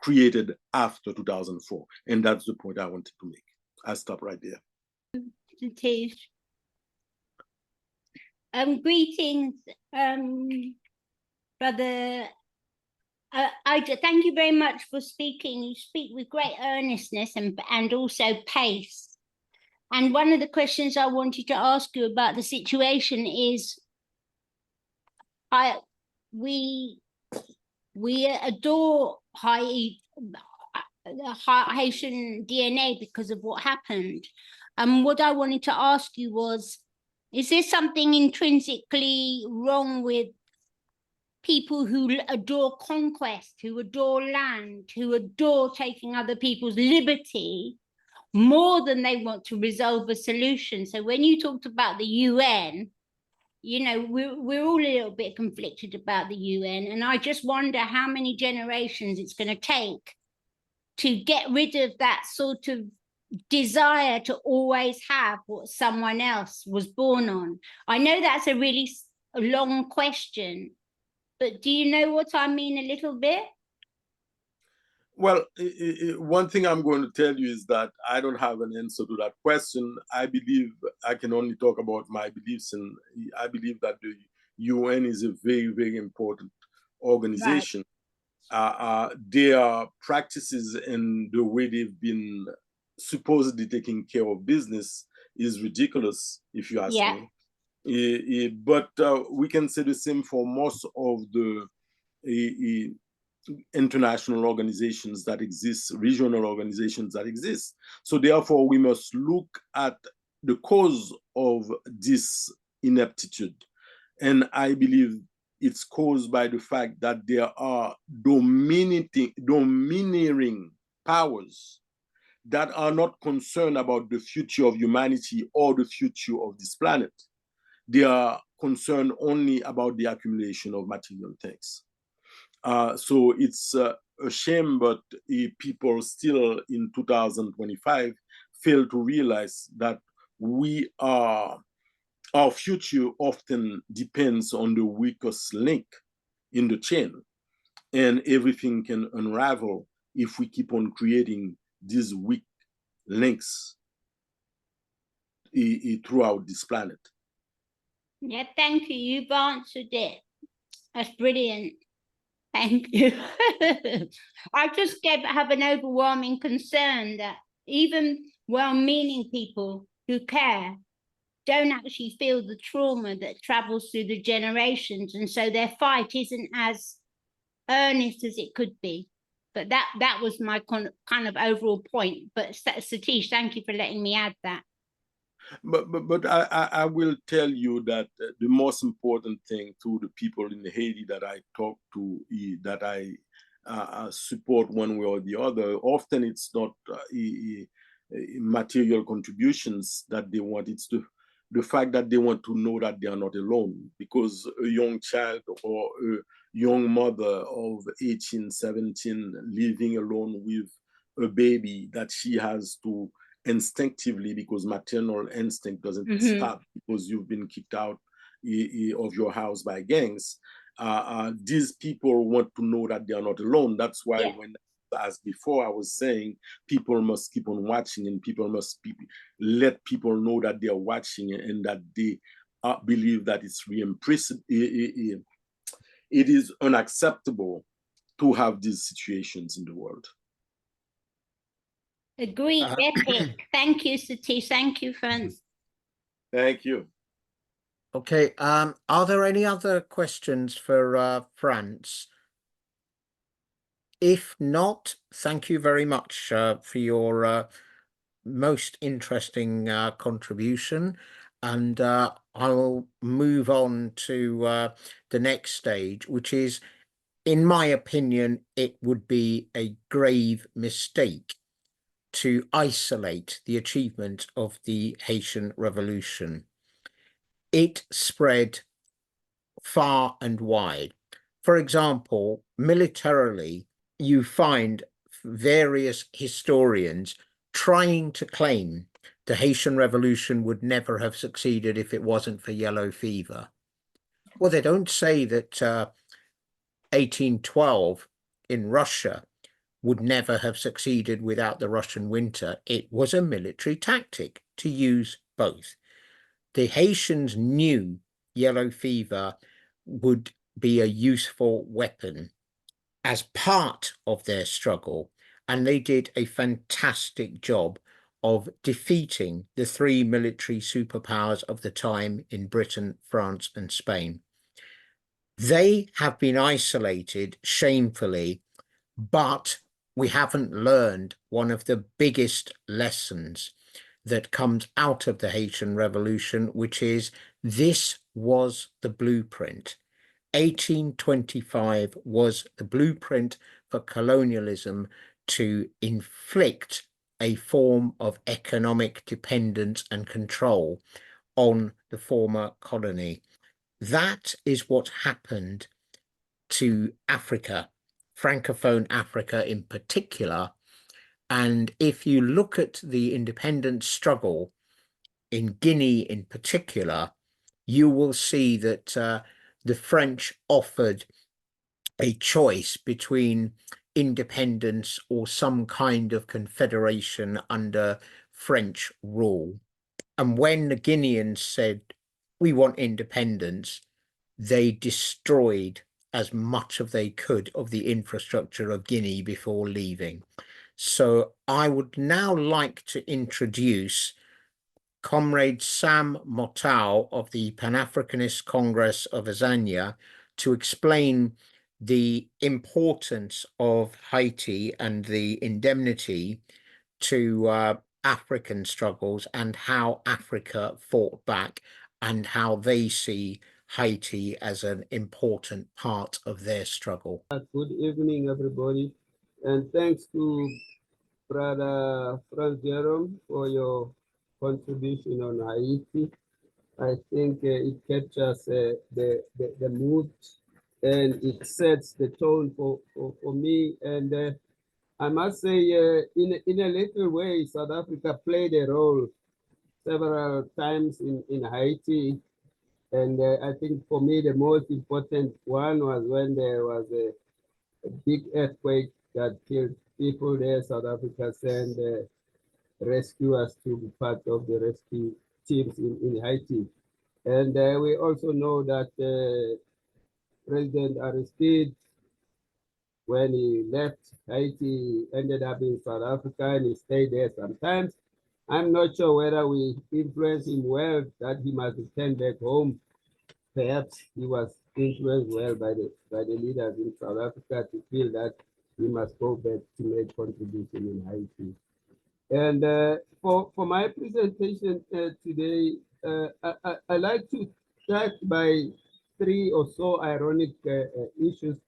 Speaker 2: created after 2004, and that's the point I wanted to make. I'll stop right there.
Speaker 6: Greetings, Brother. I thank you very much for speaking. You speak with great earnestness and also pace. And one of the questions I wanted to ask you about the situation is, we adore Haiti. Haitian DNA because of what happened. What I wanted to ask you was, is there something intrinsically wrong with people who adore conquest, who adore land, who adore taking other people's liberty more than they want to resolve a solution? So when you talked about the UN, you know, we're all a little bit conflicted about the UN, and I just wonder how many generations it's going to take to get rid of that sort of desire to always have what someone else was born on. I know that's a really long question, but do you know what I mean a little bit?
Speaker 2: Well, one thing I'm going to tell you is that I don't have an answer to that question. I believe I can only talk about my beliefs, and I believe that the UN is a very, very important organization. Right. Their practices and the way they've been supposedly taking care of business is ridiculous, if you ask me. But we can say the same for most of the international organizations that exist, regional organizations that exist. So therefore, we must look at the cause of this ineptitude. And I believe it's caused by the fact that there are domineering powers that are not concerned about the future of humanity or the future of this planet. They are concerned only about the accumulation of material things. So it's a shame, but people still in 2025 fail to realize that our future often depends on the weakest link in the chain, and everything can unravel if we keep on creating these weak links throughout this planet.
Speaker 6: Yeah, thank you. You've answered it. That's brilliant. Thank you. I just have an overwhelming concern that even well-meaning people who care don't actually feel the trauma that travels through the generations, and so their fight isn't as earnest as it could be. But that was my kind of overall point. But Satish, thank you for letting me add that.
Speaker 2: But I will tell you that the most important thing to the people in Haiti that I talk to, that I support one way or the other, often it's not material contributions that they want. It's the fact that they want to know that they are not alone, because a young child or a young mother of 18, 17 living alone with a baby that she has to instinctively, because maternal instinct doesn't stop because you've been kicked out of your house by gangs. These people want to know that they are not alone. That's why when, as before, I was saying, people must keep on watching, and people must let people know that they are watching, and that they believe that it's it is unacceptable to have these situations in the world.
Speaker 6: Agreed, epic. Thank you, Satish. Thank you, Frantz.
Speaker 2: Thank you.
Speaker 1: Okay, are there any other questions for Frantz? If not, thank you very much for your most interesting contribution, and I will move on to the next stage, which is, in my opinion, it would be a grave mistake to isolate the achievement of the Haitian Revolution. It spread far and wide. For example, militarily, you find various historians trying to claim the Haitian Revolution would never have succeeded if it wasn't for yellow fever. Well, they don't say that 1812 in Russia would never have succeeded without the Russian winter. It was a military tactic to use both. The Haitians knew yellow fever would be a useful weapon as part of their struggle, and they did a fantastic job of defeating the three military superpowers of the time in Britain, France, and Spain. They have been isolated shamefully, but we haven't learned one of the biggest lessons that comes out of the Haitian Revolution, which is this was the blueprint. 1825 was the blueprint for colonialism to inflict a form of economic dependence and control on the former colony. That is what happened to Africa, Francophone Africa in particular. And if you look at the independence struggle in Guinea in particular, you will see that the French offered a choice between independence or some kind of confederation under French rule. And when the Guineans said, we want independence, they destroyed as much as they could of the infrastructure of Guinea before leaving. So I would now like to introduce Comrade Sam Motau of the Pan-Africanist Congress of Azania to explain the importance of Haiti and the indemnity to African struggles and how Africa fought back and how they see Haiti as an important part of their struggle.
Speaker 7: Good evening, everybody, and thanks to Brother Frantz Jerome for your contribution on Haiti. I think it captures the mood and it sets the tone for me. And I must say, in a little way, South Africa played a role several times in Haiti. And I think for me, the most important one was when there was a big earthquake that killed people there. South Africa sent rescuers to be part of the rescue teams in Haiti. And we also know that President Aristide, when he left Haiti, ended up in South Africa and he stayed there sometimes. I'm not sure whether we influenced him well that he must return back home. Perhaps he was influenced well by the leaders in South Africa to feel that he must go back to make contribution in Haiti. And for my presentation today, I like to start by three or so ironic issues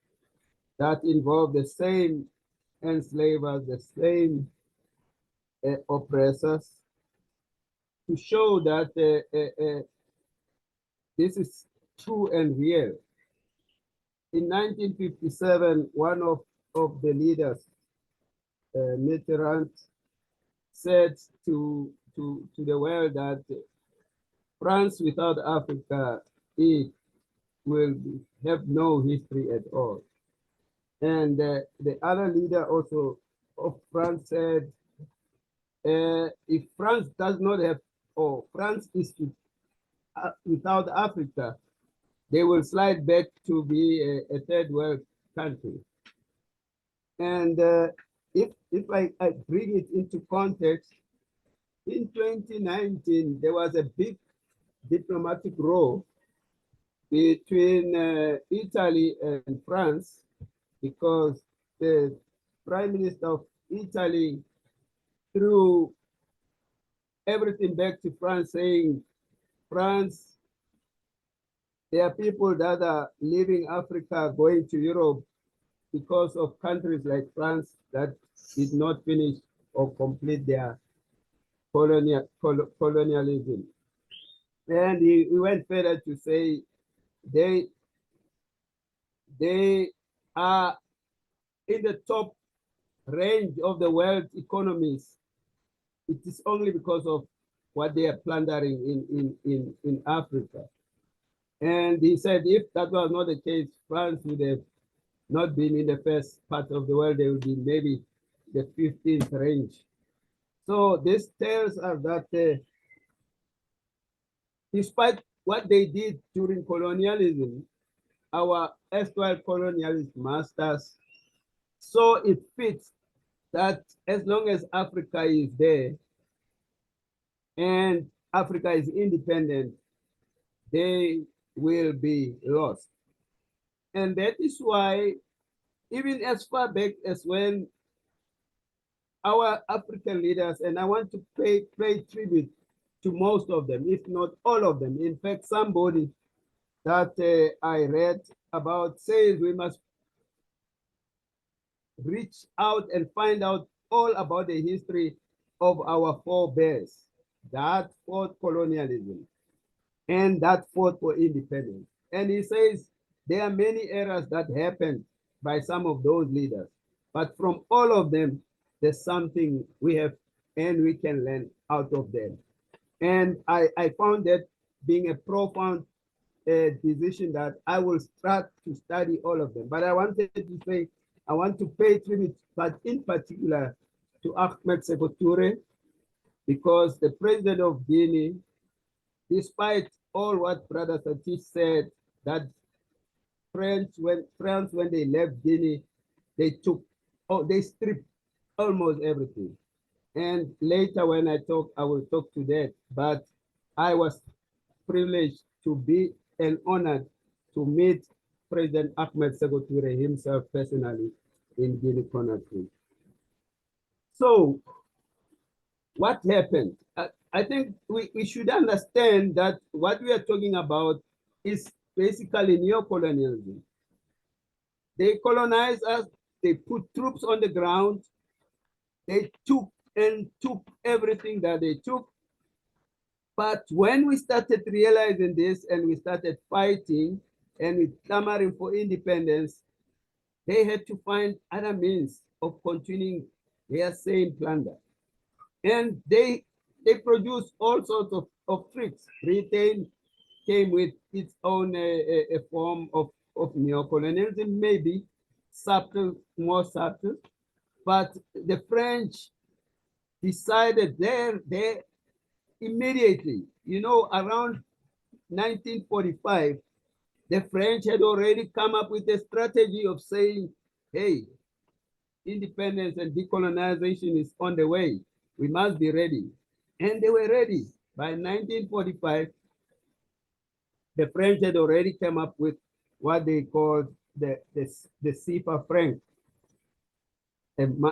Speaker 7: that involve the same enslavers, the same oppressors, to show that this is true and real. In 1957, one of the leaders, Mitterrand, said to the world that France without Africa, it will have no history at all. And the other leader also of France said, if France does not have, or France is without Africa, they will slide back to be a third world country. And if I bring it into context, in 2019, there was a big diplomatic row between Italy and France because the Prime Minister of Italy threw everything back to France, saying, France, there are people that are leaving Africa, going to Europe because of countries like France that did not finish or complete their colonialism. And he went further to say they are in the top range of the world economies. It is only because of what they are plundering in Africa. And he said if that was not the case, France would have not been in the first part of the world, they would be maybe the 15th range. So this tells us that despite what they did during colonialism, our erstwhile colonialist masters saw it fit that as long as Africa is there and Africa is independent, they will be lost. And that is why, even as far back as when our African leaders, and I want to pay tribute to most of them, if not all of them. In fact, somebody that I read about says we must reach out and find out all about the history of our forebears that fought colonialism and that fought for independence. And he says there are many errors that happened by some of those leaders, but from all of them, there's something we have and we can learn out of them. And I found that being a profound decision that I will start to study all of them. But I wanted to say, I want to pay tribute, but in particular to Ahmed Sékou Touré, because the president of Guinea, despite all what Brother Satish said, that France, when they left Guinea, they stripped almost everything. And later when I talk, I will talk to that. But I was privileged to be and honored to meet President Ahmed Sékou Touré himself personally in Guinea-Conakry. So what happened? I think we should understand that what we are talking about is basically neocolonialism. They colonized us, they put troops on the ground, they took everything that they took. But when we started realizing this and we started fighting and we clamoring for independence, they had to find other means of continuing their same plunder. And they produced all sorts of tricks. Britain came with its own a form of neocolonialism, maybe subtle, more subtle. But the French decided there immediately, around 1945, the French had already come up with a strategy of saying, hey, independence and decolonization is on the way. We must be ready. And they were ready. By 1945, the French had already come up with what they called the CFA franc. And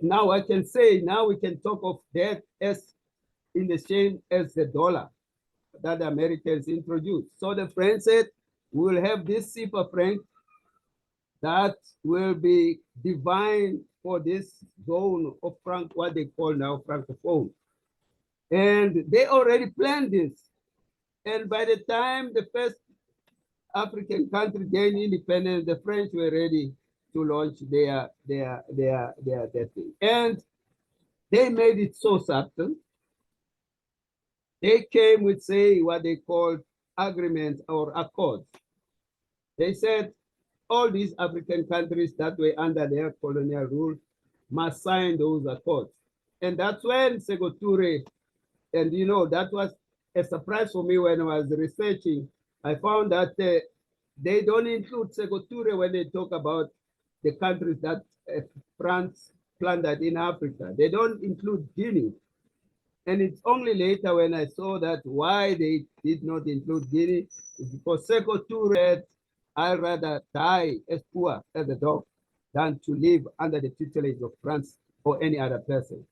Speaker 7: now I can say, now we can talk of that as in the same as the dollar that the Americans introduced. So the French said, we will have this CFA franc that will be divine for this zone of what they call now Francophone. And they already planned this. And by the time the first African country gained independence, the French were ready to launch their thing. And they made it so subtle. They came with, say, what they called agreements or accords. They said all these African countries that were under their colonial rule must sign those accords. And that's when Sékou Touré, and that was a surprise for me when I was researching. I found that they don't include Sékou Touré when they talk about the countries that France plundered in Africa. They don't include Guinea. And it's only later when I saw that why they did not include Guinea is because Sékou Touré said, I'd rather die as poor as a dog than to live under the tutelage of France or any other person.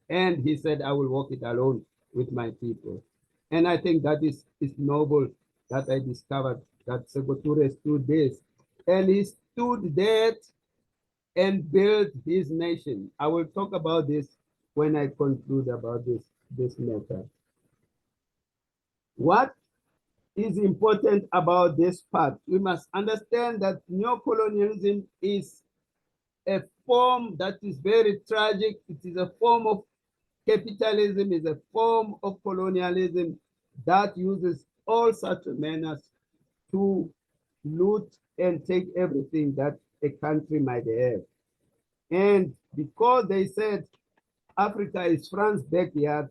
Speaker 7: And he said, I will walk it alone with my people. And I think that is noble that I discovered that Sékou Touré stood this. And he stood that and built his nation. I will talk about this when I conclude about this matter. What is important about this part? We must understand that neocolonialism is a form that is very tragic. It is a form of capitalism, is a form of colonialism that uses all such manners to loot and take everything that a country might have. And because they said Africa is France's backyard,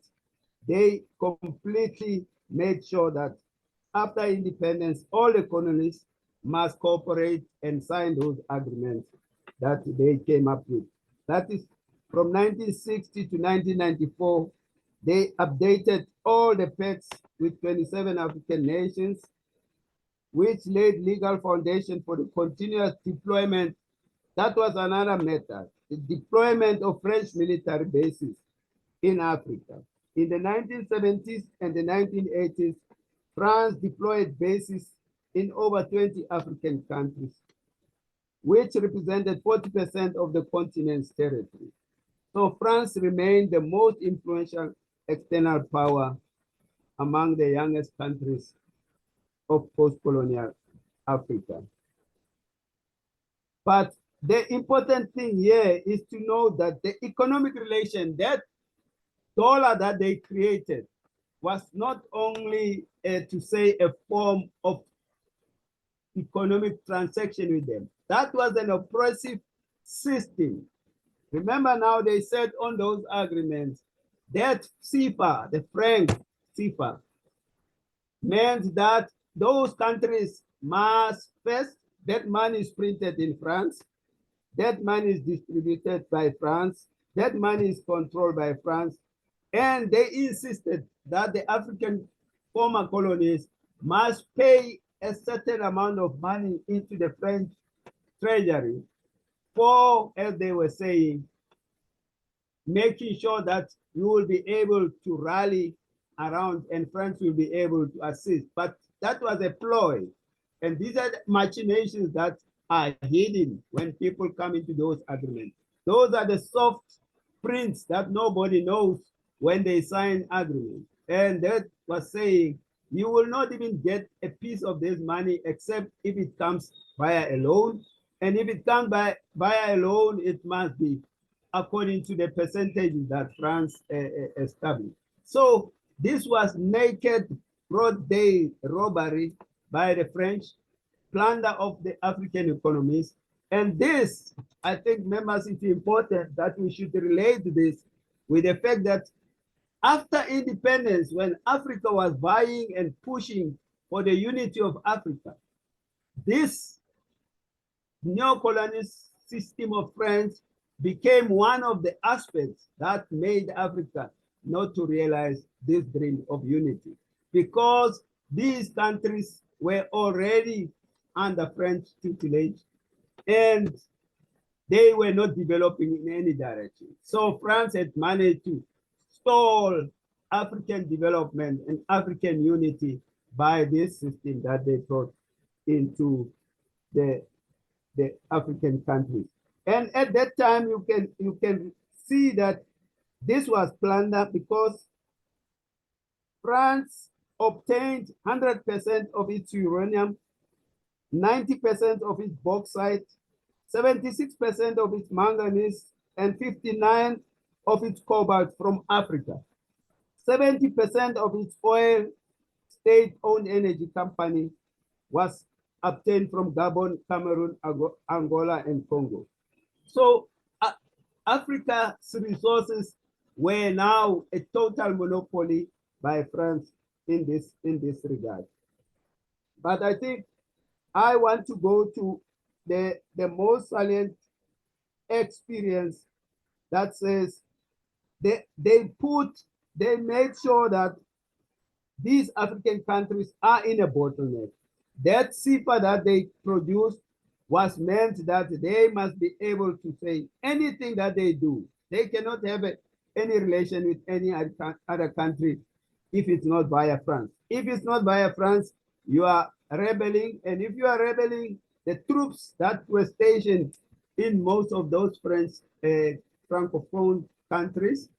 Speaker 7: they completely made sure that after independence, all the colonies must cooperate and sign those agreements that they came up with. That is from 1960 to 1994, they updated all the pacts with 27 African nations, which laid legal foundation for the continuous deployment. That was another method. the deployment of French military bases in Africa. In the 1970s and the 1980s, France deployed bases in over 20 African countries, which represented 40% of the continent's territory. So France remained the most influential external power among the youngest countries of post-colonial Africa. But the important thing here is to know that the economic relation, that dollar that they created, was not only to say a form of economic transaction with them. That was an oppressive system. Remember now they said on those agreements that CFA, the franc CFA, meant that those countries must first, that money is printed in France, that money is distributed by France, that money is controlled by France, and they insisted that the African former colonies must pay a certain amount of money into the French treasury for, as they were saying, making sure that you will be able to rally around and France will be able to assist. But that was a ploy. And these are the machinations that are hidden when people come into those agreements. Those are the soft prints that nobody knows when they sign agreements. And that was saying, you will not even get a piece of this money except if it comes via a loan. And if it comes via a loan, it must be according to the percentages that France established. So this was naked, broad day robbery by the French, plunder of the African economies. And this, I think, members, it's important that we should relate this with the fact that after independence, when Africa was vying and pushing for the unity of Africa, this neo-colonial system of France became one of the aspects that made Africa not to realize this dream of unity, because these countries were already under French tutelage and they were not developing in any direction. So France had managed to stall African development and African unity by this system that they brought into the African countries. And at that time, you can see that this was plunder because France obtained 100% of its uranium, 90% of its bauxite, 76% of its manganese, and 59% of its cobalt from Africa. 70% of its oil, state-owned energy company, was obtained from Gabon, Cameroon, Angola, and Congo. So Africa's resources were now a total monopoly by France in this regard. But I think I want to go to the most salient experience that says they made sure that these African countries are in a bottleneck. That CFA that they produced was meant that they must be able to say anything that they do. They cannot have any relation with any other country if it's not via France. If it's not via France, you are rebelling. And if you are rebelling, the troops that were stationed in most of those French Francophone countries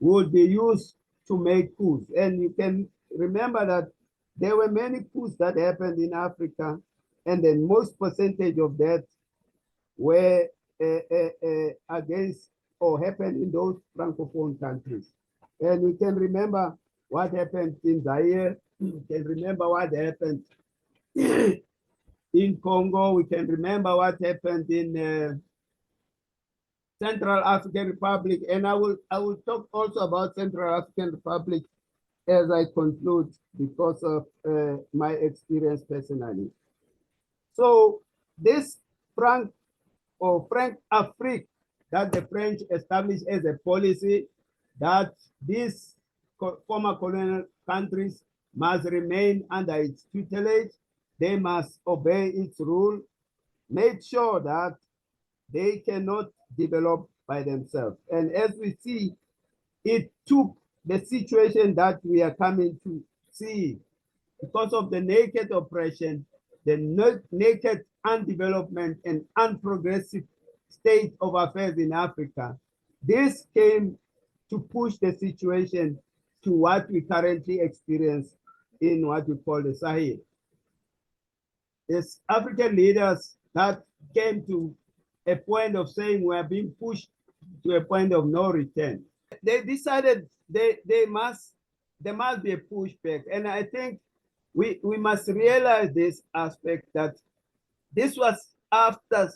Speaker 7: would be used to make coups. And you can remember that there were many coups that happened in Africa, and the most percentage of that were against or happened in those Francophone countries. And we can remember what happened in Zaire. We can remember what happened in Congo. We can remember what happened in Central African Republic. And I will talk also about Central African Republic as I conclude because of my experience personally. So this franc Afrique that the French established as a policy that these former colonial countries must remain under its tutelage, they must obey its rule, make sure that they cannot develop by themselves. And as we see, it took the situation that we are coming to see because of the naked oppression, the naked undevelopment and unprogressive state of affairs in Africa. This came to push the situation to what we currently experience in what we call the Sahel. It's African leaders that came to a point of saying we are being pushed to a point of no return. They decided there must be a pushback. And I think we must realize this aspect that this was after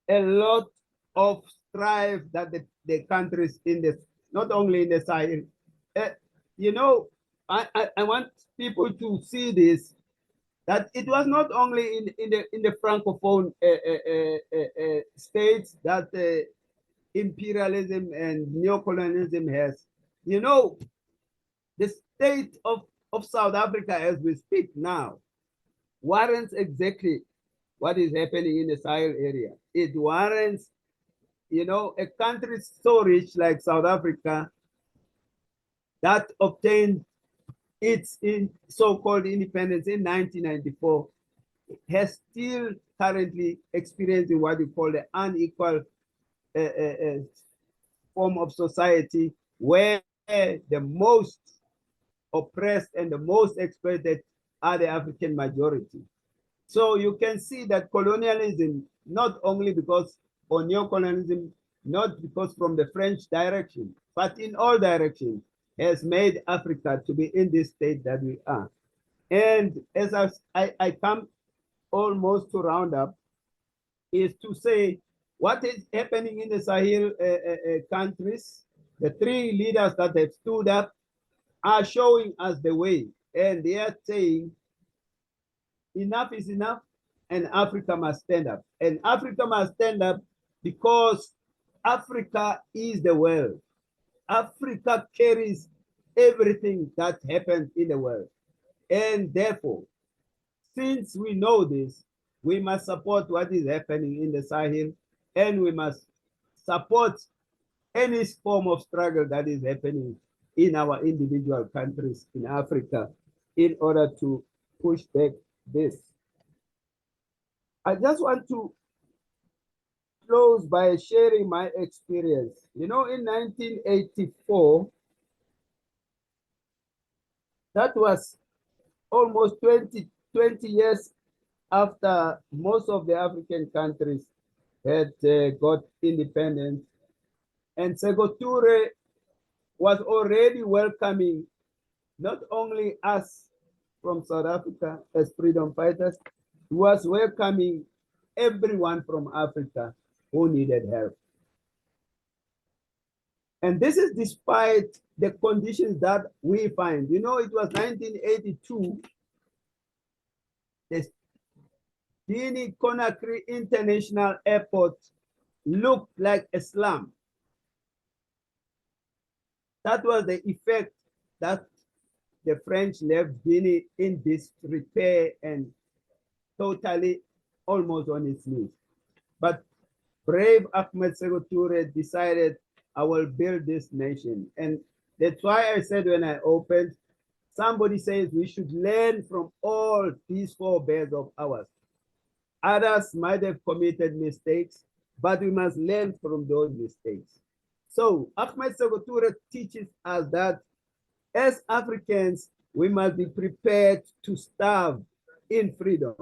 Speaker 7: a lot of strife that the countries in the, not only in the Sahel, you know, I want people to see this, that it was not only in the Francophone states that imperialism and neocolonialism has. You know, the state of South Africa as we speak now warrants exactly what is happening in the Sahel area. It warrants, you know, a country so rich like South Africa that obtained its so-called independence in 1994 has still currently experiencing what we call the unequal form of society, where the most oppressed and the most exploited are the African majority. So you can see that colonialism, not only because, or neocolonialism, not because from the French direction, but in all directions, has made Africa to be in this state that we are. And as I come almost to round up, is to say what is happening in the Sahel countries. The three leaders that have stood up are showing us the way, and they are saying enough is enough, and Africa must stand up. And Africa must stand up because Africa is the world. Africa carries everything that happens in the world. And therefore, since we know this, we must support what is happening in the Sahel, and we must support any form of struggle that is happening in our individual countries in Africa in order to push back this. I just want to close by sharing my experience. You know, in 1984, that was almost 20 years after most of the African countries had got independence, and Sékou Touré was already welcoming not only us from South Africa as freedom fighters, he was welcoming everyone from Africa who needed help. And this is despite the conditions that we find. You know, it was 1982, the Guinea Conakry International Airport looked like a slum. That was the effect that the French left Guinea in disrepair and totally almost on its knees. But brave Ahmed Sékou Touré decided, I will build this nation. And that's why I said when I opened, somebody says we should learn from all these forebears of ours. Others might have committed mistakes, but we must learn from those mistakes. So Ahmed Sékou Touré teaches us that as Africans, we must be prepared to starve in freedom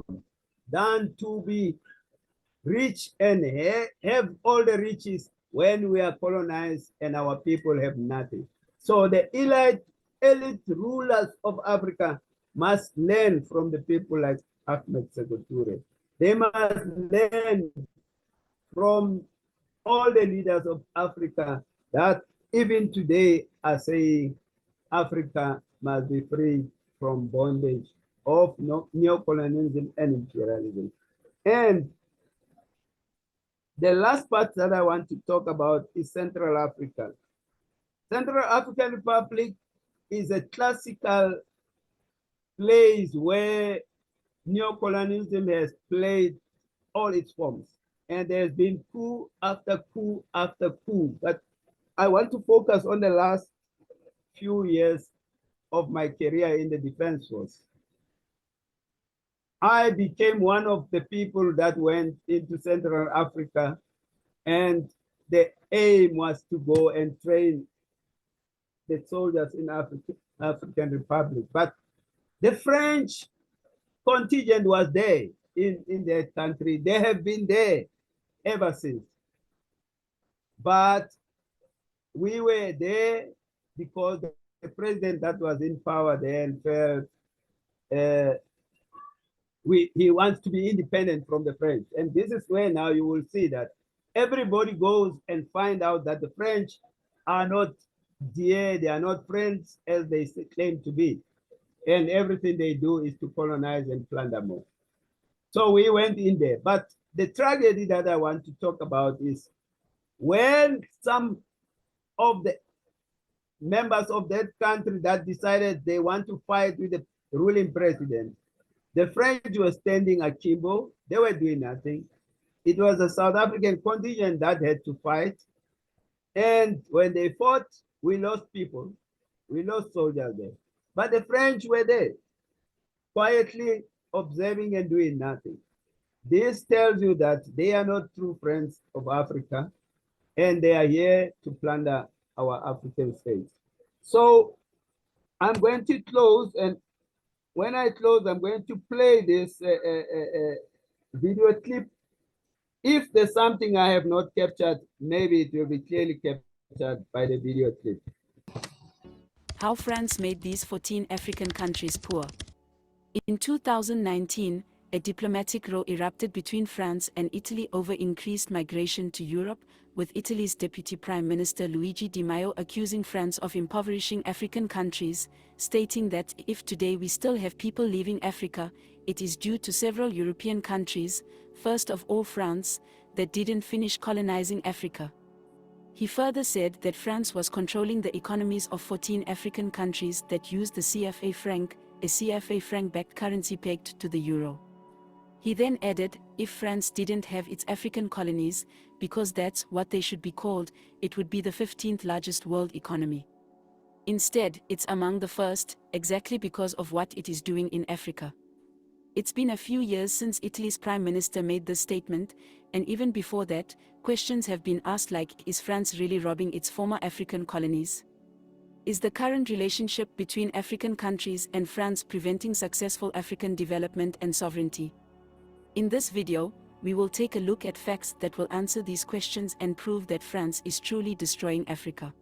Speaker 7: than to be rich and have all the riches when we are colonized and our people have nothing. So the elite rulers of Africa must learn from the people like Ahmed Sékou Touré. They must learn from all the leaders of Africa that even today are saying Africa must be free from bondage of neocolonialism and imperialism. And the last part that I want to talk about is Central Africa. Central African Republic is a classical place where neocolonialism has played all its forms. and there's been coup after coup after coup. But I want to focus on the last few years of my career in the Defense Force. I became one of the people that went into Central Africa, and the aim was to go and train the soldiers in African Republic. But the French contingent was there in that country. They have been there ever since. But we were there because the president that was in power then felt he wants to be independent from the French. And this is where now you will see that everybody goes and find out that the French are not dear, they are not friends as they claim to be. And everything they do is to colonize and plunder more. So we went in there. But the tragedy that I want to talk about is when some of the members of that country that decided they want to fight with the ruling president, the French were standing akimbo, they were doing nothing. It was the South African contingent that had to fight. And when they fought, we lost people, we lost soldiers there. But the French were there, quietly observing and doing nothing. This tells you that they are not true friends of Africa, and they are here to plunder our African states. So I'm going to close, and when I close, I'm going to play this video clip. If there's something I have not captured, maybe it will be clearly captured by the video clip.
Speaker 8: How France made these 14 African countries poor. In 2019, a diplomatic row erupted between France and Italy over increased migration to Europe, with Italy's Deputy Prime Minister Luigi Di Maio accusing France of impoverishing African countries, stating that if today we still have people leaving Africa, it is due to several European countries, first of all France, that didn't finish colonizing Africa. He further said that France was controlling the economies of 14 African countries that used the CFA franc, a CFA franc-backed currency pegged to the euro. He then added, if France didn't have its African colonies, because that's what they should be called, it would be the 15th largest world economy. Instead, it's among the first, exactly because of what it is doing in Africa. It's been a few years since Italy's Prime Minister made this statement, and even before that, questions have been asked like, is France really robbing its former African colonies? Is the current relationship between African countries and France preventing successful African development and sovereignty? In this video, we will take a look at facts that will answer these questions and prove that France is truly destroying Africa.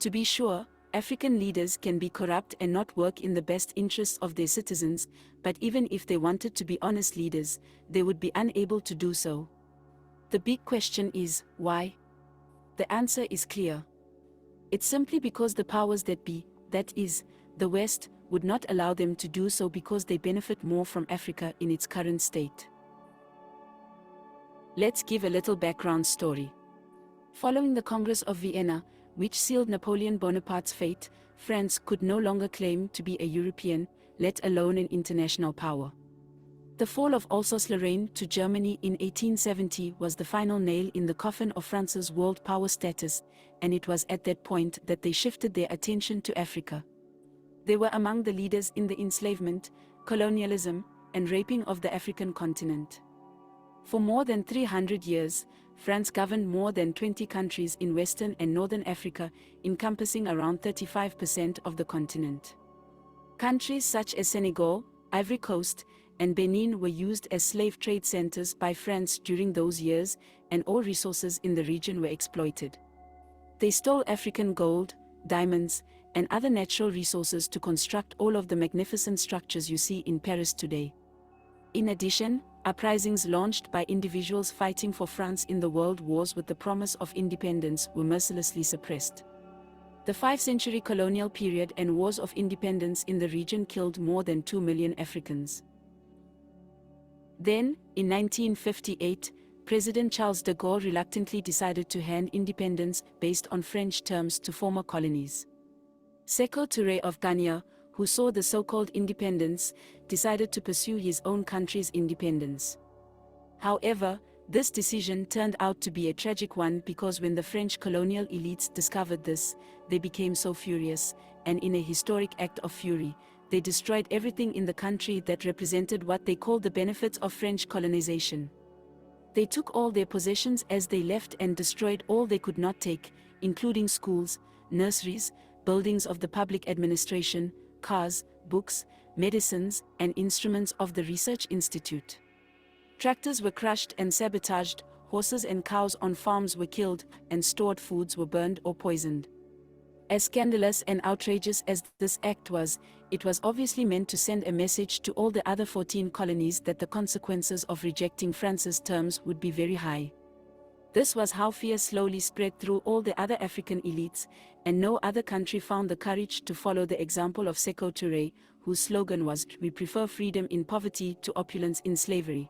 Speaker 8: To be sure, African leaders can be corrupt and not work in the best interests of their citizens, but even if they wanted to be honest leaders, they would be unable to do so. The big question is, why? The answer is clear. It's simply because the powers that be, that is, the West, would not allow them to do so because they benefit more from Africa in its current state. Let's give a little background story. Following the Congress of Vienna, which sealed Napoleon Bonaparte's fate, France could no longer claim to be a European, let alone an international power. The fall of Alsace-Lorraine to Germany in 1870 was the final nail in the coffin of France's world power status, and it was at that point that they shifted their attention to Africa. They were among the leaders in the enslavement, colonialism, and raping of the African continent. For more than 300 years, France governed more than 20 countries in Western and Northern Africa, encompassing around 35% of the continent. Countries such as Senegal, Ivory Coast, and Benin were used as slave trade centers by France during those years, and all resources in the region were exploited. They stole African gold, diamonds, and other natural resources to construct all of the magnificent structures you see in Paris today. In addition, uprisings launched by individuals fighting for France in the world wars with the promise of independence were mercilessly suppressed. The 5-century colonial period and wars of independence in the region killed more than 2 million Africans. Then, in 1958, President Charles de Gaulle reluctantly decided to hand independence based on French terms to former colonies. Sékou Touré of Guinea, who saw the so-called independence, decided to pursue his own country's independence. However, this decision turned out to be a tragic one because when the French colonial elites discovered this, they became so furious, and in a historic act of fury, they destroyed everything in the country that represented what they called the benefits of French colonization. They took all their possessions as they left and destroyed all they could not take, including schools, nurseries, buildings of the public administration, cars, books, medicines, and instruments of the research institute. Tractors were crushed and sabotaged, horses and cows on farms were killed, and stored foods were burned or poisoned. As scandalous and outrageous as this act was, it was obviously meant to send a message to all the other 14 colonies that the consequences of rejecting France's terms would be very high. This was how fear slowly spread through all the other African elites, and no other country found the courage to follow the example of Sékou Touré, whose slogan was, "We prefer freedom in poverty to opulence in slavery."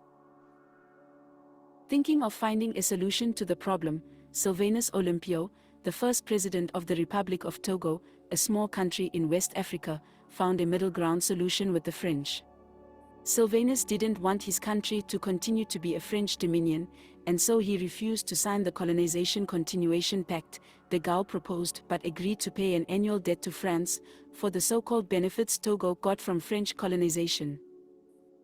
Speaker 8: Thinking of finding a solution to the problem, Sylvanus Olympio, the first president of the Republic of Togo, a small country in West Africa, found a middle ground solution with the French. Sylvanus didn't want his country to continue to be a French dominion, and so he refused to sign the Colonization Continuation Pact de Gaulle proposed, but agreed to pay an annual debt to France for the so-called benefits Togo got from French colonization.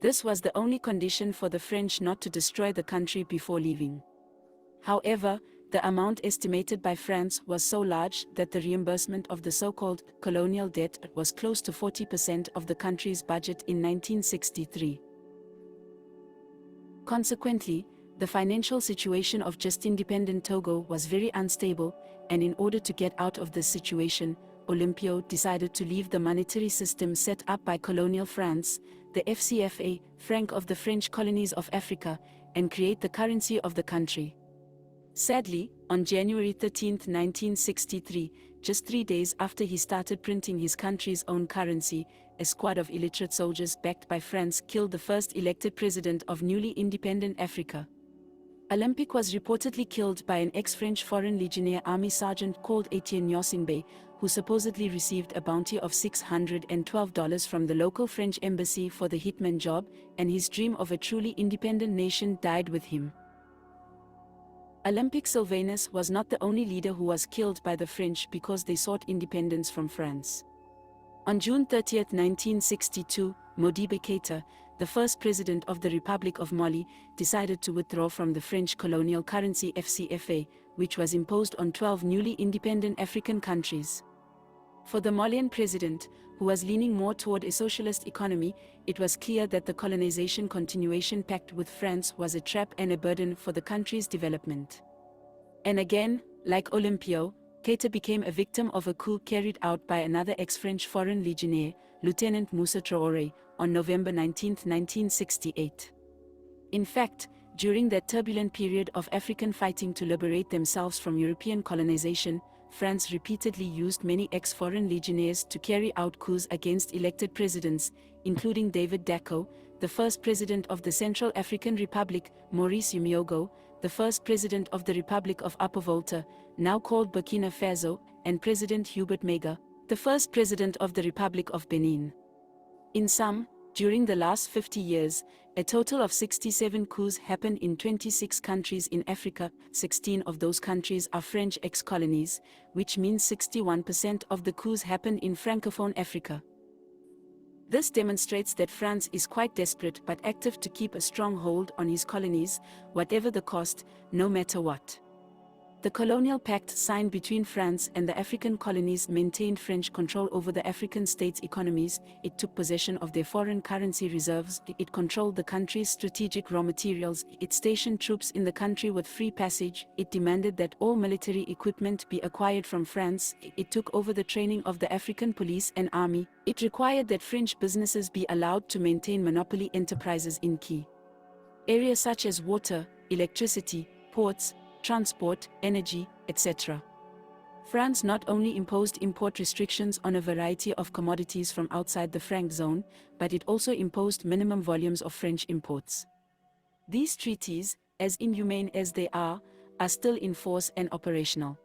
Speaker 8: This was the only condition for the French not to destroy the country before leaving. However, the amount estimated by France was so large that the reimbursement of the so-called colonial debt was close to 40% of the country's budget in 1963. Consequently, the financial situation of just independent Togo was very unstable, and in order to get out of this situation, Olympio decided to leave the monetary system set up by colonial France, the FCFA, franc of the French colonies of Africa, and create the currency of the country. Sadly, on January 13, 1963, just 3 days after he started printing his country's own currency, a squad of illiterate soldiers backed by France killed the first elected president of newly independent Africa. Olympic was reportedly killed by an ex-French Foreign Legionnaire army sergeant called Etienne Gnocingbe, who supposedly received a bounty of $612 from the local French embassy for the hitman job, and his dream of a truly independent nation died with him. Olympic Sylvanus was not the only leader who was killed by the French because they sought independence from France. On June 30, 1962, Modibo Keïta, the first president of the Republic of Mali, decided to withdraw from the French colonial currency FCFA, which was imposed on 12 newly independent African countries. For the Malian president, who was leaning more toward a socialist economy, it was clear that the Colonization Continuation Pact with France was a trap and a burden for the country's development. And again, like Olympio, Keïta became a victim of a coup carried out by another ex-French Foreign Legionnaire, Lieutenant Moussa Traoré, on November 19, 1968. In fact, during that turbulent period of African fighting to liberate themselves from European colonization, France repeatedly used many ex-foreign legionnaires to carry out coups against elected presidents, including David Dacko, the first president of the Central African Republic, Maurice Umiogo, the first president of the Republic of Upper Volta, now called Burkina Faso, and President Hubert Mega, the first president of the Republic of Benin. In sum, during the last 50 years, a total of 67 coups happened in 26 countries in Africa. 16 of those countries are French ex-colonies, which means 61% of the coups happened in Francophone Africa. This demonstrates that France is quite desperate but active to keep a strong hold on his colonies, whatever the cost, no matter what. The colonial pact signed between France and the African colonies maintained French control over the African states' economies, it took possession of their foreign currency reserves, it controlled the country's strategic raw materials, it stationed troops in the country with free passage, it demanded that all military equipment be acquired from France, it took over the training of the African police and army, it required that French businesses be allowed to maintain monopoly enterprises in key areas such as water, electricity, ports, transport, energy, etc. France not only imposed import restrictions on a variety of commodities from outside the franc zone, but it also imposed minimum volumes of French imports. These treaties, as inhumane as they are still in force and operational.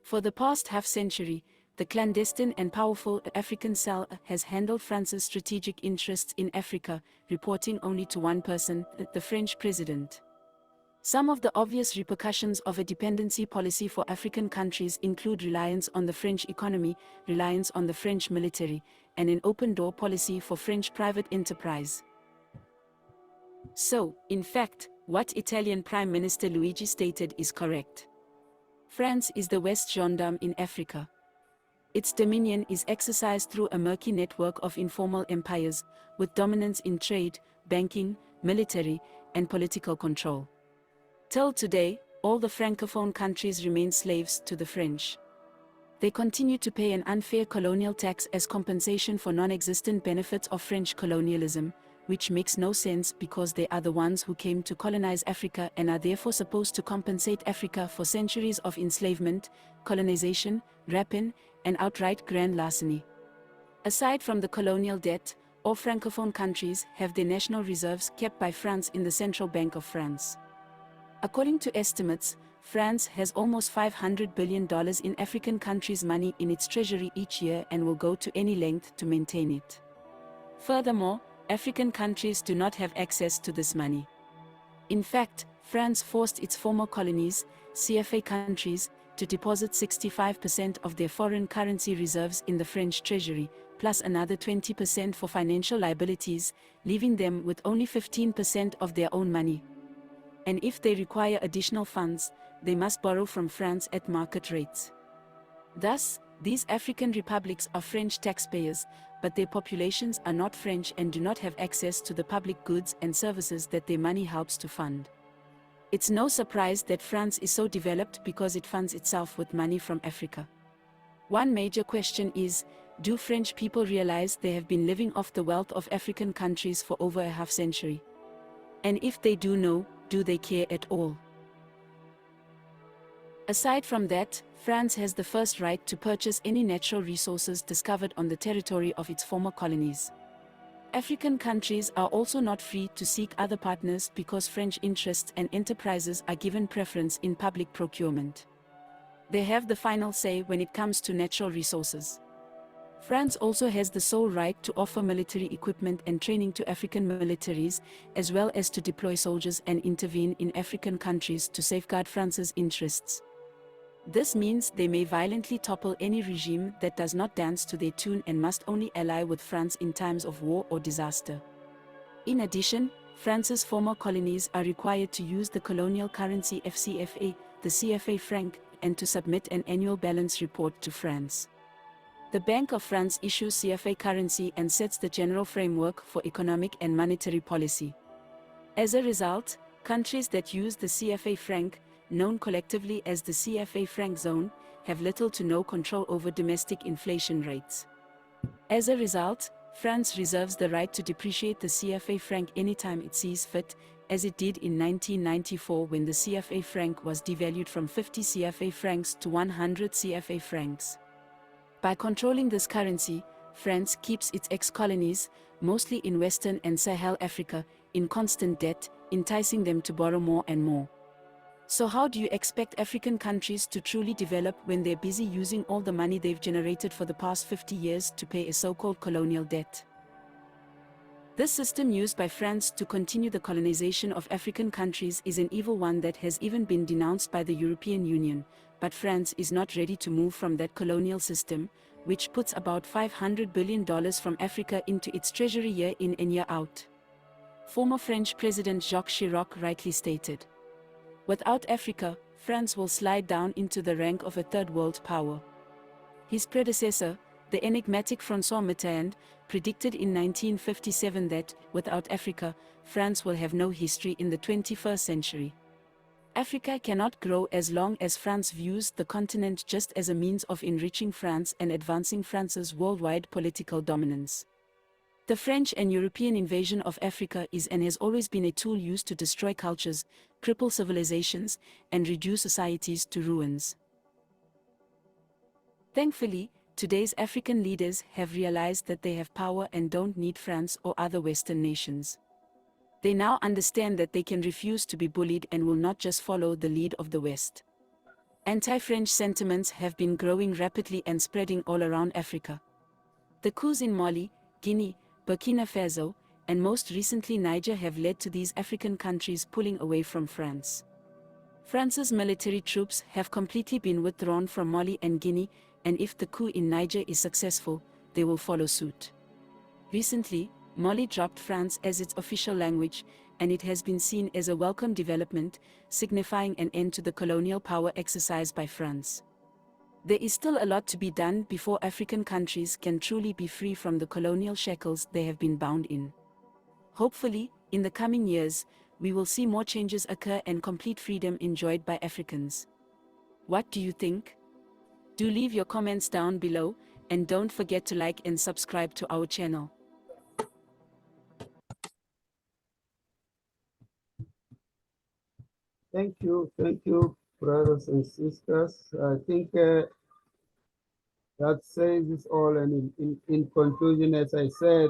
Speaker 8: For the past half-century, the clandestine and powerful African cell has handled France's strategic interests in Africa, reporting only to one person, the French president. Some of the obvious repercussions of a dependency policy for African countries include reliance on the French economy, reliance on the French military, and an open-door policy for French private enterprise. So, in fact, what Italian Prime Minister Luigi stated is correct. France is the West gendarme in Africa. Its dominion is exercised through a murky network of informal empires, with dominance in trade, banking, military, and political control. Till today, all the Francophone countries remain slaves to the French. They continue to pay an unfair colonial tax as compensation for non-existent benefits of French colonialism, which makes no sense because they are the ones who came to colonize Africa and are therefore supposed to compensate Africa for centuries of enslavement, colonization, rapine, and outright grand larceny. Aside from the colonial debt, all Francophone countries have their national reserves kept by France in the Central Bank of France. According to estimates, France has almost $500 billion in African countries' money in its treasury each year and will go to any length to maintain it. Furthermore, African countries do not have access to this money. In fact, France forced its former colonies, CFA countries, to deposit 65% of their foreign currency reserves in the French treasury, plus another 20% for financial liabilities, leaving them with only 15% of their own money. And if they require additional funds, they must borrow from France at market rates. Thus, these African republics are French taxpayers, but their populations are not French and do not have access to the public goods and services that their money helps to fund. It's no surprise that France is so developed because it funds itself with money from Africa. One major question is, do French people realize they have been living off the wealth of African countries for over a half-century? And if they do know, do they care at all? Aside from that, France has the first right to purchase any natural resources discovered on the territory of its former colonies. African countries are also not free to seek other partners because French interests and enterprises are given preference in public procurement. They have the final say when it comes to natural resources. France also has the sole right to offer military equipment and training to African militaries, as well as to deploy soldiers and intervene in African countries to safeguard France's interests. This means they may violently topple any regime that does not dance to their tune and must only ally with France in times of war or disaster. In addition, France's former colonies are required to use the colonial currency FCFA, the CFA franc, and to submit an annual balance report to France. The Bank of France issues CFA currency and sets the general framework for economic and monetary policy. As a result, countries that use the CFA franc, known collectively as the CFA franc zone, have little to no control over domestic inflation rates. As a result, France reserves the right to depreciate the CFA franc anytime it sees fit, as it did in 1994 when the CFA franc was devalued from 50 CFA francs to 100 CFA francs. By controlling this currency, France keeps its ex-colonies, mostly in Western and Sahel Africa, in constant debt, enticing them to borrow more and more. So how do you expect African countries to truly develop when they're busy using all the money they've generated for the past 50 years to pay a so-called colonial debt? This system used by France to continue the colonization of African countries is an evil one that has even been denounced by the European Union, but France is not ready to move from that colonial system, which puts about $500 billion from Africa into its treasury year in and year out. Former French President Jacques Chirac rightly stated, "Without Africa, France will slide down into the rank of a third world power." His predecessor, the enigmatic François Mitterrand, predicted in 1957 that, without Africa, France will have no history in the 21st century. Africa cannot grow as long as France views the continent just as a means of enriching France and advancing France's worldwide political dominance. The French and European invasion of Africa is and has always been a tool used to destroy cultures, cripple civilizations, and reduce societies to ruins. Thankfully, today's African leaders have realized that they have power and don't need France or other Western nations. They now understand that they can refuse to be bullied and will not just follow the lead of the West. Anti-French sentiments have been growing rapidly and spreading all around Africa. The coups in Mali, Guinea, Burkina Faso, and most recently Niger have led to these African countries pulling away from France. France's military troops have completely been withdrawn from Mali and Guinea, and if the coup in Niger is successful, they will follow suit. Recently, Mali dropped France as its official language, and it has been seen as a welcome development, signifying an end to the colonial power exercised by France. There is still a lot to be done before African countries can truly be free from the colonial shackles they have been bound in. Hopefully, in the coming years, we will see more changes occur and complete freedom enjoyed by Africans. What do you think? Do leave your comments down below, and don't forget to like and subscribe to our channel.
Speaker 7: Thank you, brothers and sisters. I think that says it all, and in conclusion, as I said,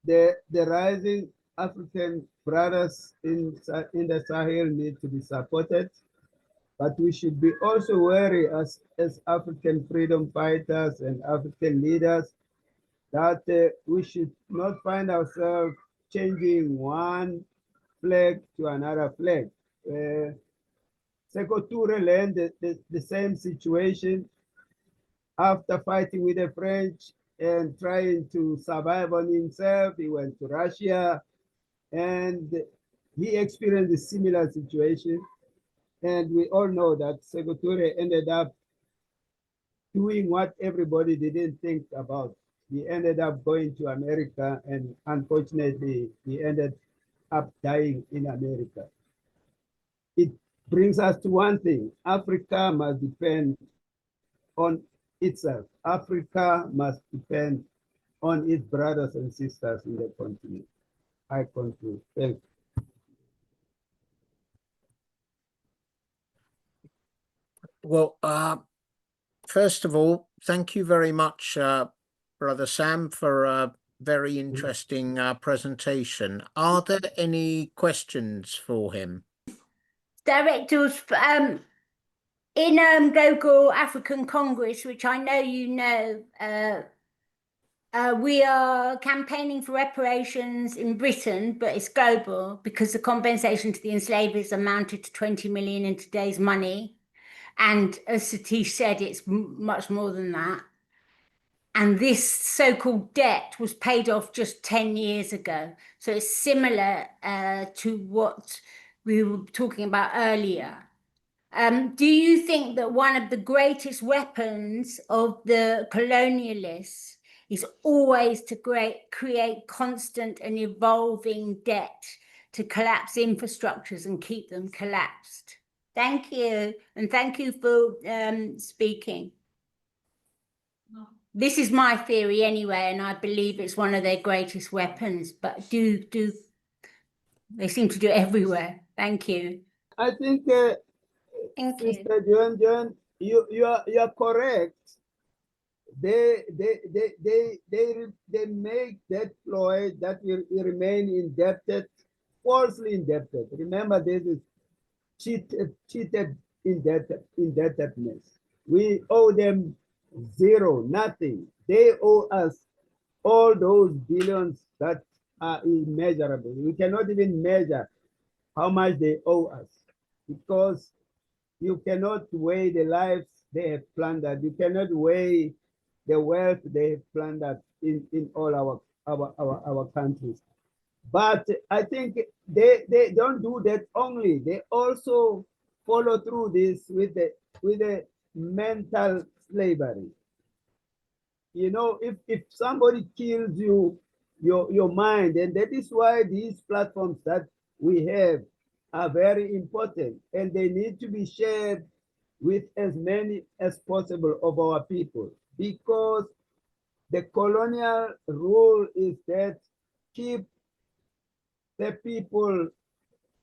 Speaker 7: the rising African brothers in the Sahel need to be supported, but we should be also wary as African freedom fighters and African leaders that we should not find ourselves changing one flag to another flag. Sekou Touré learned the same situation after fighting with the French and trying to survive on himself. He went to Russia and he experienced a similar situation. And we all know that Sekou Touré ended up doing what everybody didn't think about. He ended up going to America, and unfortunately, he ended up dying in America. It brings us to one thing: Africa must depend on itself. Africa must depend on its brothers and sisters in the continent. I conclude. Thank you.
Speaker 1: Well, first of all, thank you very much, Brother Sam, for a very interesting presentation. Are there any questions for him?
Speaker 6: Directors, in Global African Congress, which I know you know, we are campaigning for reparations in Britain, but it's global because the compensation to the enslavers amounted to 20 million in today's money. And as Satish said, it's much more than that. And this so-called debt was paid off just 10 years ago. So it's similar to what we were talking about earlier. Do you think that one of the greatest weapons of the colonialists is always to create constant and evolving debt to collapse infrastructures and keep them collapsed? Thank you. And thank you for speaking. This is my theory anyway, and I believe it's one of their greatest weapons, but they seem to do it everywhere. Thank you.
Speaker 7: I think,
Speaker 6: Thank
Speaker 7: Sister John, you are correct. They make that ploy that will remain indebted, falsely indebted. Remember, this is cheated indebtedness. We owe them zero, nothing. They owe us all those billions that are immeasurable. We cannot even measure how much they owe us, because you cannot weigh the lives they have plundered. You cannot weigh the wealth they have plundered in all our countries. But I think they don't do that only. They also follow through this with the mental slavery. You know, if somebody kills your mind, and that is why these platforms that we have are very important, and they need to be shared with as many as possible of our people, because the colonial rule is that keep the people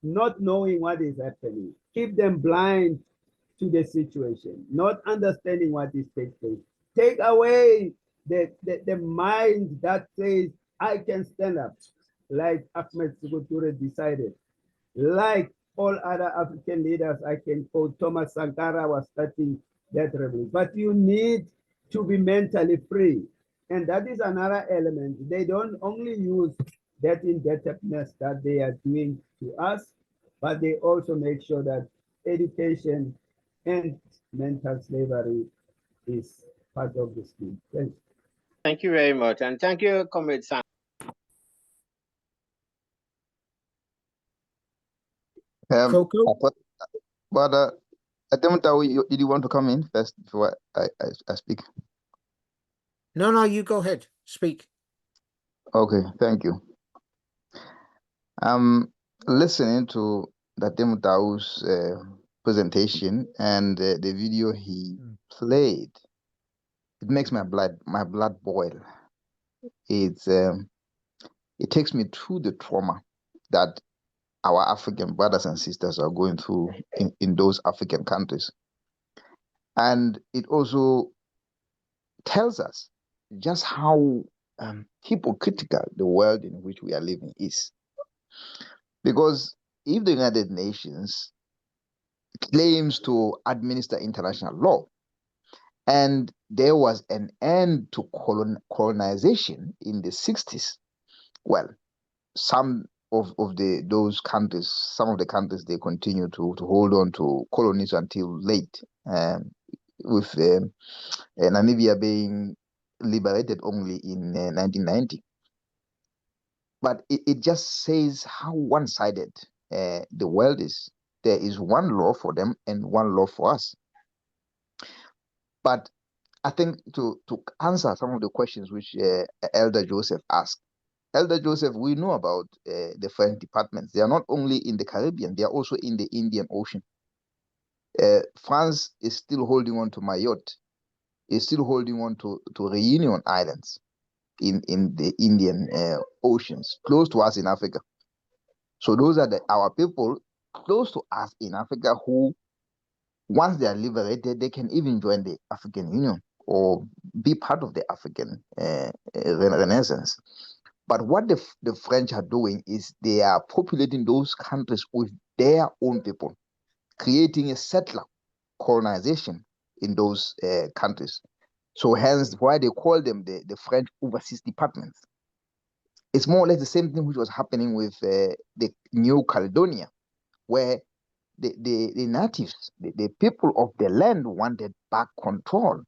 Speaker 7: not knowing what is happening, keep them blind to the situation, not understanding what is taking place. Take away the mind that says, I can stand up, like Ahmed Sekou Touré decided, like all other African leaders, I can quote Thomas Sankara was starting that revolution. But you need to be mentally free. And that is another element. They don't only use that indebtedness that they are doing to us, but they also make sure that education and mental slavery is part of the scheme. Thanks.
Speaker 5: Thank you very much. And thank you, Comrade Sam.
Speaker 1: Coco?
Speaker 9: But did you want to come in first before I speak?
Speaker 1: No, you go ahead. Speak.
Speaker 9: Okay, thank you. Listening to Datemutau's presentation and the video he played, it makes my blood boil. It takes me through the trauma that our African brothers and sisters are going through in those African countries. And it also tells us just how hypocritical the world in which we are living is. Because if the United Nations claims to administer international law, and there was an end to colonization in the 60s, well, some of those countries, some of the countries, they continue to hold on to colonies until late, with Namibia being liberated only in 1990. But it just says how one-sided the world is. There is one law for them and one law for us. But I think to answer some of the questions which Elder Joseph asked, Elder Joseph, we know about the French departments. They are not only in the Caribbean, they are also in the Indian Ocean. France is still holding on to Mayotte, is still holding on to Reunion Islands in the Indian Oceans, close to us in Africa. So those are our people close to us in Africa who, once they are liberated, they can even join the African Union or be part of the African Renaissance. But what the French are doing is they are populating those countries with their own people, creating a settler colonization in those countries. So hence why they call them the French overseas departments. It's more or less the same thing which was happening with the New Caledonia, where the natives, the people of the land wanted back control.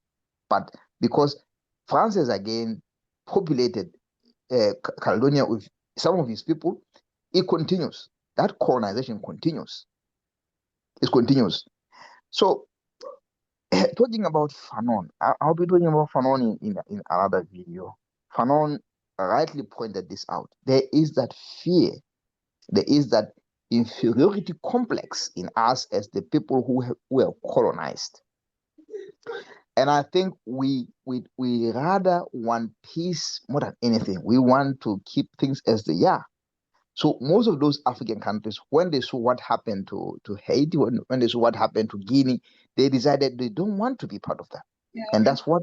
Speaker 9: But because France has again populated Caledonia with some of his people, it continues. That colonization continues. It continues. So talking about Fanon, I'll be talking about Fanon in another video. Fanon rightly pointed this out. There is that fear. There is that inferiority complex in us as the people who were colonized. And I think we rather want peace more than anything. We want to keep things as they are. So most of those African countries, when they saw what happened to Haiti, when they saw what happened to Guinea, they decided they don't want to be part of that. And that's what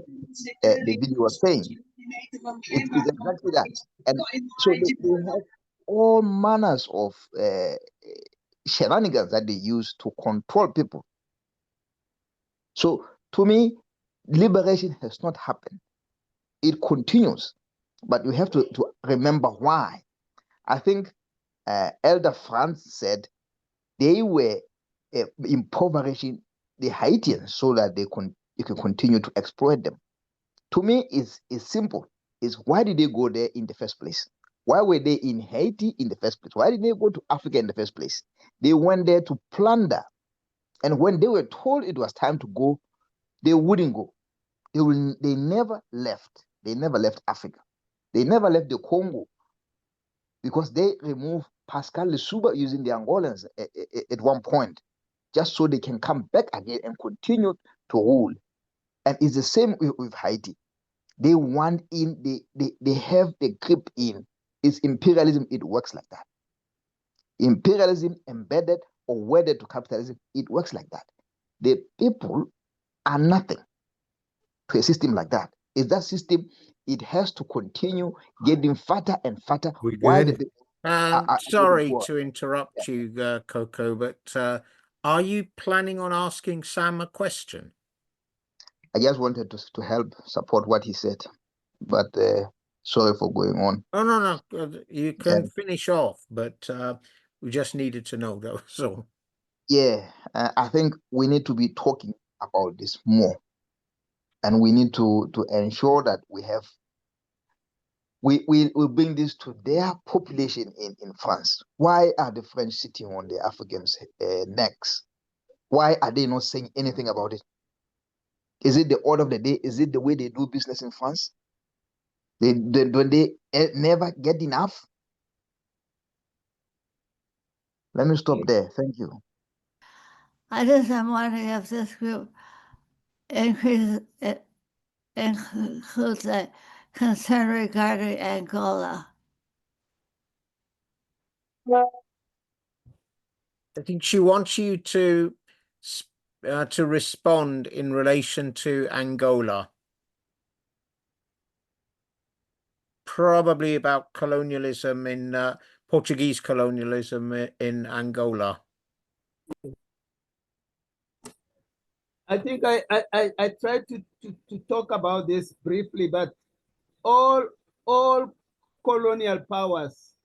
Speaker 9: the video was saying. It's exactly that. And so they have all manners of shenanigans that they use to control people. So to me, liberation has not happened. It continues. But you have to remember why. I think Elder Frantz said they were impoverishing the Haitians so that they can continue to exploit them. To me, it's simple. It's why did they go there in the first place? Why were they in Haiti in the first place? Why did they go to Africa in the first place? They went there to plunder. And when they were told it was time to go, they wouldn't go. They never left. They never left Africa. They never left the Congo because they removed Pascal Lissouba using the Angolans at one point, just so they can come back again and continue to rule. And it's the same with Haiti. They want in, they have the grip in. It's imperialism, it works like that. Imperialism embedded or wedded to capitalism, it works like that. The people are nothing to a system like that. Is that system, it has to continue getting fatter and fatter while the I
Speaker 1: Sorry
Speaker 9: before.
Speaker 1: to interrupt you, Coco, but are you planning on asking Sam a question?
Speaker 9: I just wanted to help support what he said, but sorry for going on.
Speaker 1: Oh, no, you can
Speaker 9: Yeah.
Speaker 1: finish off, but we just needed to know that was all.
Speaker 9: Yeah, I think we need to be talking about this more, and we need to ensure that we bring this to their population in France. Why are the French sitting on the Africans' necks? Why are they not saying anything about it? Is it the order of the day? Is it the way they do business in France? Don't they never get enough? Let me stop there. Thank you.
Speaker 4: I just am wondering if this group includes a concern regarding Angola.
Speaker 1: I think she wants you to respond in relation to Angola. Probably about colonialism in Portuguese colonialism in Angola.
Speaker 7: I think I tried to talk about this briefly, but all colonial powers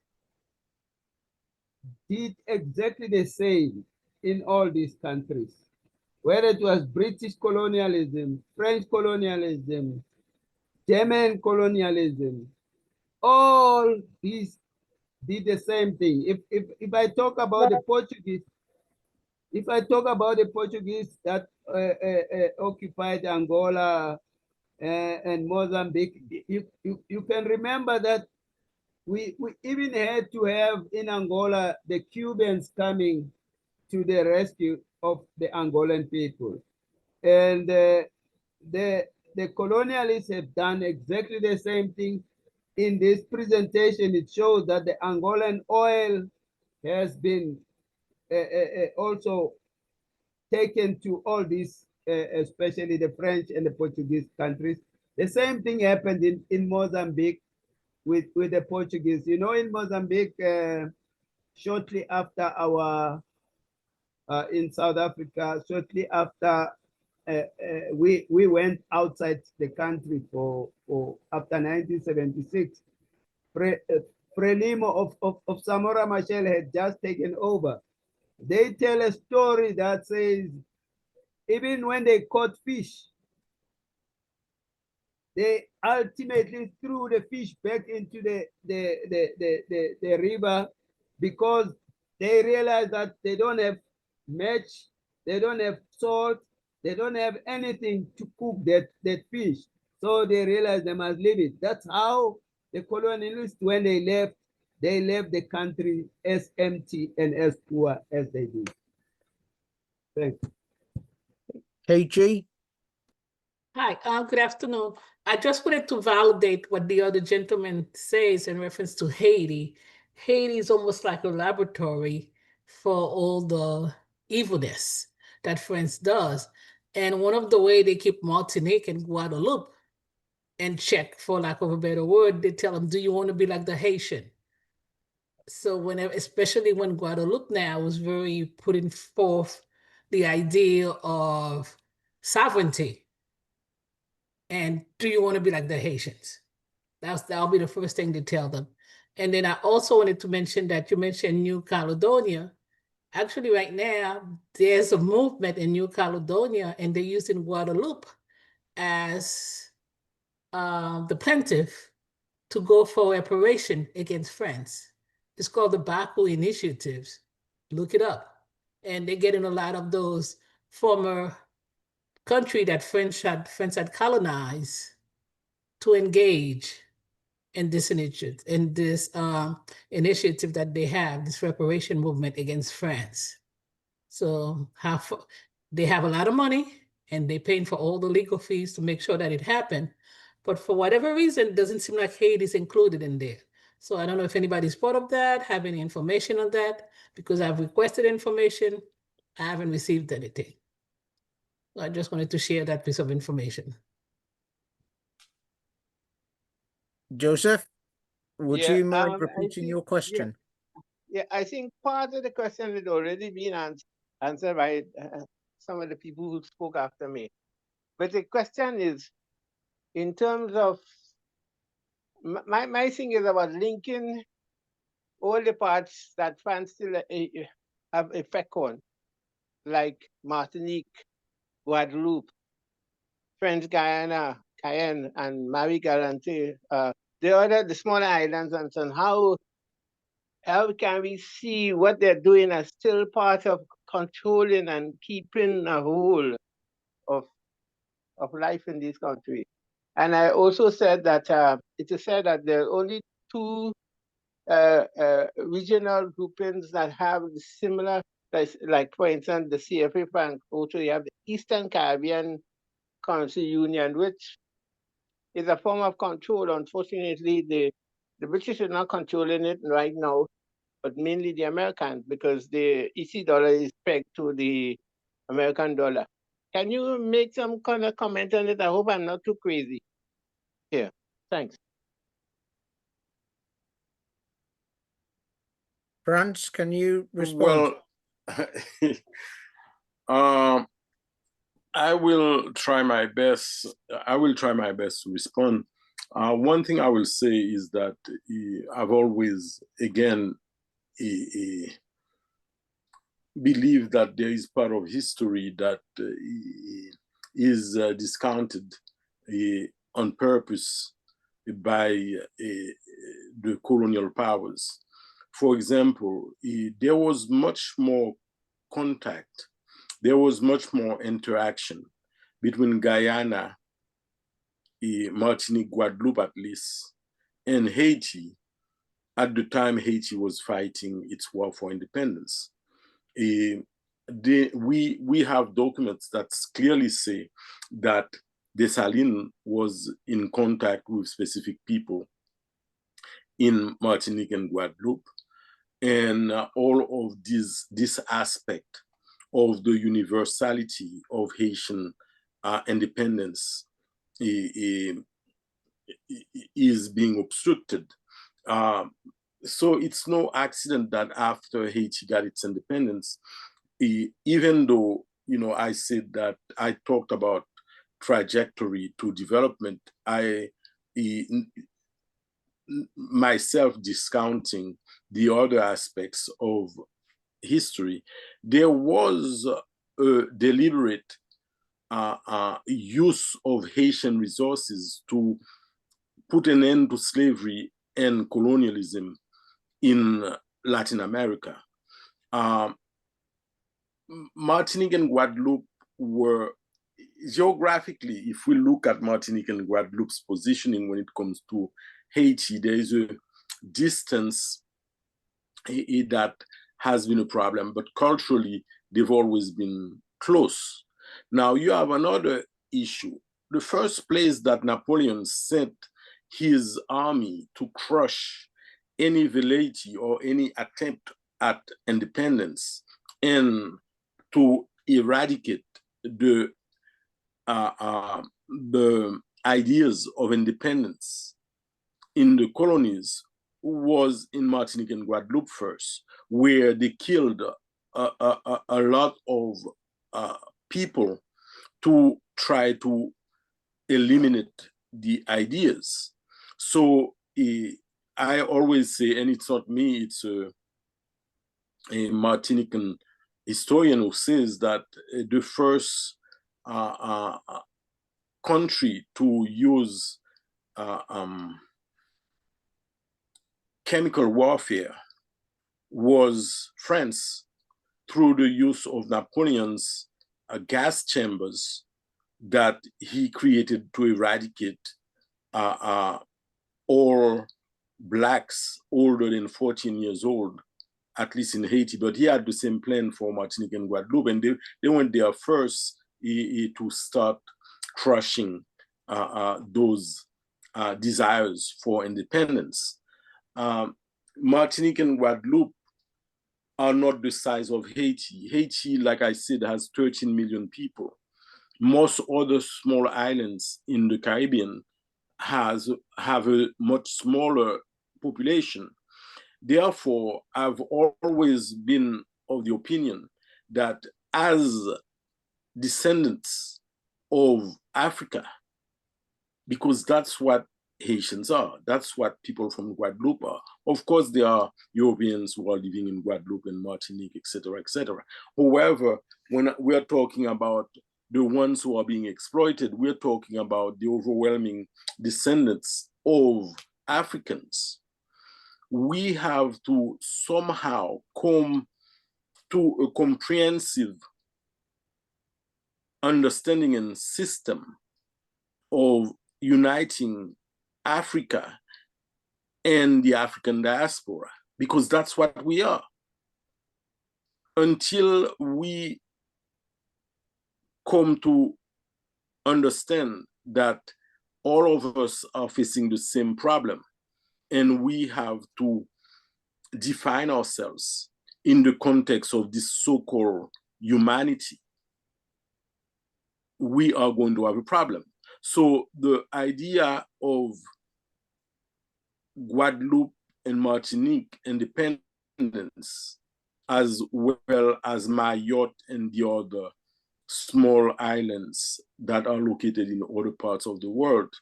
Speaker 7: did exactly the same in all these countries, whether it was British colonialism, French colonialism, German colonialism, all these did the same thing. If I talk about the Portuguese, if I talk about the Portuguese that occupied Angola and Mozambique, you can remember that we even had to have in Angola the Cubans coming to the rescue of the Angolan people. And the colonialists have done exactly the same thing. In this presentation, it shows that the Angolan oil has been also taken to all these, especially the French and the Portuguese countries. The same thing happened in Mozambique with the Portuguese. You know, in Mozambique, shortly after our, in South Africa, shortly after we went outside the country for after 1976, Frelimo of Samora Machel had just taken over. They tell a story that says, even when they caught fish, they ultimately threw the fish back into the river because they realized that they don't have match, they don't have salt, they don't have anything to cook that fish. So they realized they must leave it. That's how the colonialists, when they left the country as empty and as poor as they did. Thanks.
Speaker 1: KG?
Speaker 10: Hi, good afternoon. I just wanted to validate what the other gentleman says in reference to Haiti. Haiti is almost like a laboratory for all the evilness that France does. And one of the way they keep Martinique and Guadeloupe in check, for lack of a better word, they tell them, do you want to be like the Haitian? So whenever, especially when Guadeloupe now was very putting forth the idea of sovereignty, and do you want to be like the Haitians? That'll be the first thing to tell them. And then I also wanted to mention that you mentioned New Caledonia. Actually, right now, there's a movement in New Caledonia, and they're using Guadeloupe as the plaintiff to go for reparation against France. It's called the Baku Initiatives. Look it up. And they're getting a lot of those former country that France had colonized to engage in this initiative, initiative that they have, this reparation movement against France. So they have a lot of money and they're paying for all the legal fees to make sure that it happened. But for whatever reason, it doesn't seem like Haiti is included in there. So I don't know if anybody's part of that, have any information on that, because I've requested information. I haven't received anything. So I just wanted to share that piece of information.
Speaker 1: Joseph, would
Speaker 5: Yeah,
Speaker 1: you mind
Speaker 5: I
Speaker 1: repeating
Speaker 5: think,
Speaker 1: your question?
Speaker 5: Yeah, I think part of the question had already been answered by some of the people who spoke after me. But the question is, in terms of, my thing is about linking all the parts that France still have effect on, like Martinique, Guadeloupe, French Guyana, Cayenne, and Marie Galante, the smaller islands, and so on. How can we see what they're doing as still part of controlling and keeping a whole of life in this country? And I also said that it is said that there are only two regional groupings that have similar, like for instance, the CFA Francophone, you have the Eastern Caribbean Council Union, which is a form of control. Unfortunately, the British are not controlling it right now, but mainly the Americans, because the EC dollar is pegged to the American dollar. Can you make some kind of comment on it? I hope I'm not too crazy here. Thanks.
Speaker 1: Frantz, can you respond?
Speaker 2: Well, I will try my best. I will try my best to respond. One thing I will say is that I've always, again, believe that there is part of history that is discounted on purpose by the colonial powers. For example, there was much more contact, there was much more interaction between Guyana, Martinique, Guadeloupe at least, and Haiti at the time Haiti was fighting its war for independence. We have documents that clearly say that Dessalines was in contact with specific people in Martinique and Guadeloupe, and all of this aspect of the universality of Haitian independence is being obstructed. So it's no accident that after Haiti got its independence, even though, I said that I talked about trajectory to development, I myself discounting the other aspects of history, there was a deliberate use of Haitian resources to put an end to slavery and colonialism in Latin America. Martinique and Guadeloupe were, geographically, if we look at Martinique and Guadeloupe's positioning when it comes to Haiti, there is a distance that has been a problem, but culturally, they've always been close. Now, you have another issue. The first place that Napoleon sent his army to crush any velleity or any attempt at independence and to eradicate the ideas of independence in the colonies was in Martinique and Guadeloupe first, where they killed a lot of people to try to eliminate the ideas. So I always say, and it's not me, it's a Martinican historian who says that the first country to use chemical warfare was France, through the use of Napoleon's gas chambers that he created to eradicate all blacks older than 14 years old, at least in Haiti. But he had the same plan for Martinique and Guadeloupe, and they went there first to start crushing those desires for independence. Martinique and Guadeloupe are not the size of Haiti. Haiti, like I said, has 13 million people. Most other small islands in the Caribbean have a much smaller population. Therefore, I've always been of the opinion that as descendants of Africa, because that's what Haitians are, that's what people from Guadeloupe are. Of course, there are Europeans who are living in Guadeloupe and Martinique, etc., etc. However, when we're talking about the ones who are being exploited, we're talking about the overwhelming descendants of Africans. We have to somehow come to a comprehensive understanding and system of uniting Africa and the African diaspora, because that's what we are. Until we come to understand that all of us are facing the same problem, and we have to define ourselves in the context of this so-called humanity, we are going to have a problem. So the idea of Guadeloupe and Martinique independence, as well as Mayotte and the other small islands that are located in other parts of the world,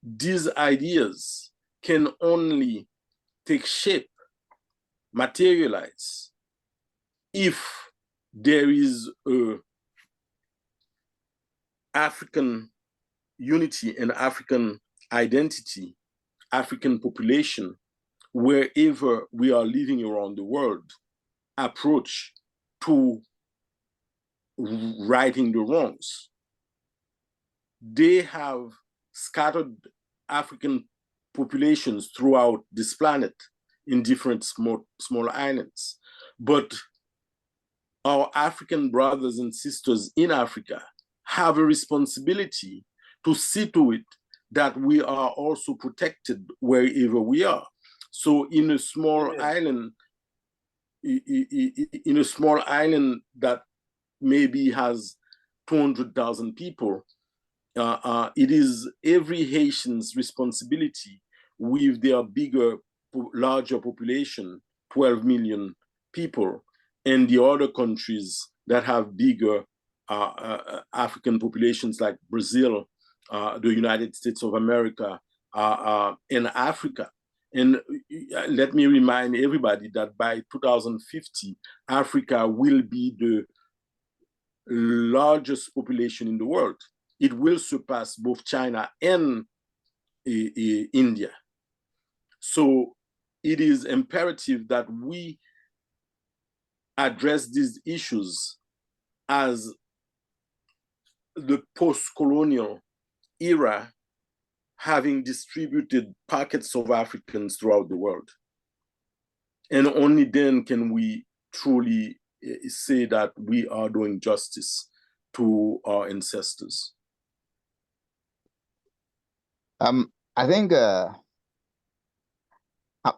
Speaker 2: these ideas can only take shape, materialize, if there is a African unity and African identity, African population, wherever we are living around the world, approach to righting the wrongs. They have scattered African populations throughout this planet in different small islands. But our African brothers and sisters in Africa have a responsibility to see to it that we are also protected wherever we are. So in a small island, in a small island that maybe has 200,000 people, it is every Haitian's responsibility with their bigger, larger population, 12 million people, and the other countries that have bigger African populations like Brazil, the United States of America, and Africa. And let me remind everybody that by 2050, Africa will be the largest population in the world. It will surpass both China and India. So it is imperative that we address these issues as the post-colonial era, having distributed pockets of Africans throughout the world. And only then can we truly say that we are doing justice to our ancestors.
Speaker 9: I think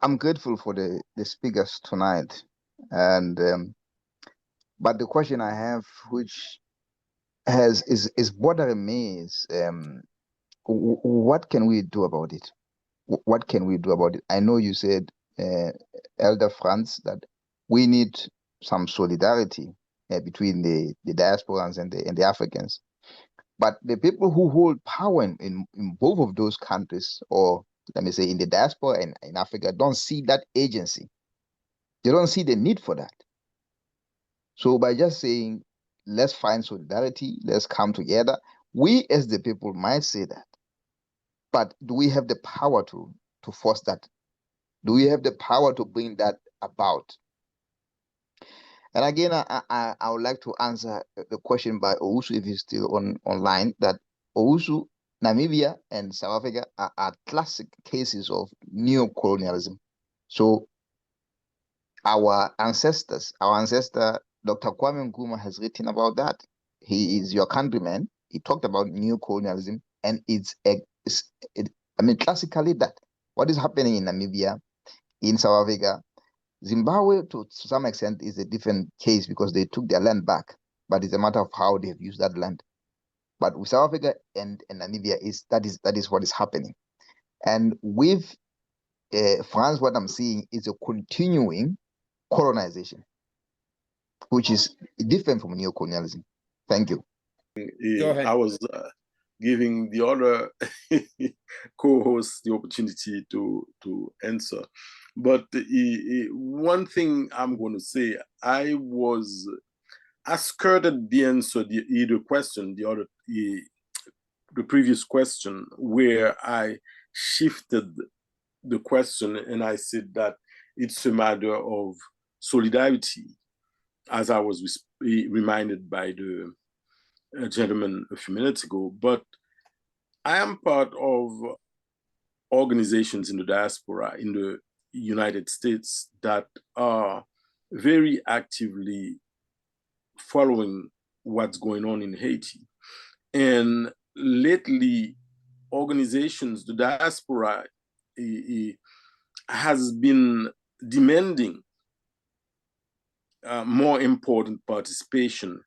Speaker 9: I'm grateful for the speakers tonight, and but the question I have, which is bothering me, is what can we do about it? What can we do about it? I know you said, Elder Frantz, that we need some solidarity between the diasporans and the Africans. But the people who hold power in both of those countries, or let me say in the diaspora and in Africa, don't see that agency. They don't see the need for that. So by just saying, let's find solidarity, let's come together, we as the people might say that. But do we have the power to force that? Do we have the power to bring that about? And again, I would like to answer the question by Owusu, if he's still online, that Owusu, Namibia and South Africa are classic cases of neo-colonialism. So our ancestor, Dr. Kwame Nkrumah, has written about that. He is your countryman. He talked about neo-colonialism, and classically that. What is happening in Namibia, in South Africa, Zimbabwe, to some extent, is a different case because they took their land back, but it's a matter of how they have used that land. But with South Africa and Namibia, that is what is happening. And with France, what I'm seeing is a continuing colonization, which is different from neocolonialism. Thank you.
Speaker 1: Go ahead.
Speaker 2: I was giving the other co-host the opportunity to answer. But one thing I'm going to say, I skirted the answer, the question, the previous question, where I shifted the question and I said that it's a matter of solidarity, as I was reminded by the gentleman a few minutes ago. But I am part of organizations in the diaspora in the United States that are very actively following what's going on in Haiti. And lately, organizations, the diaspora has been demanding more important participation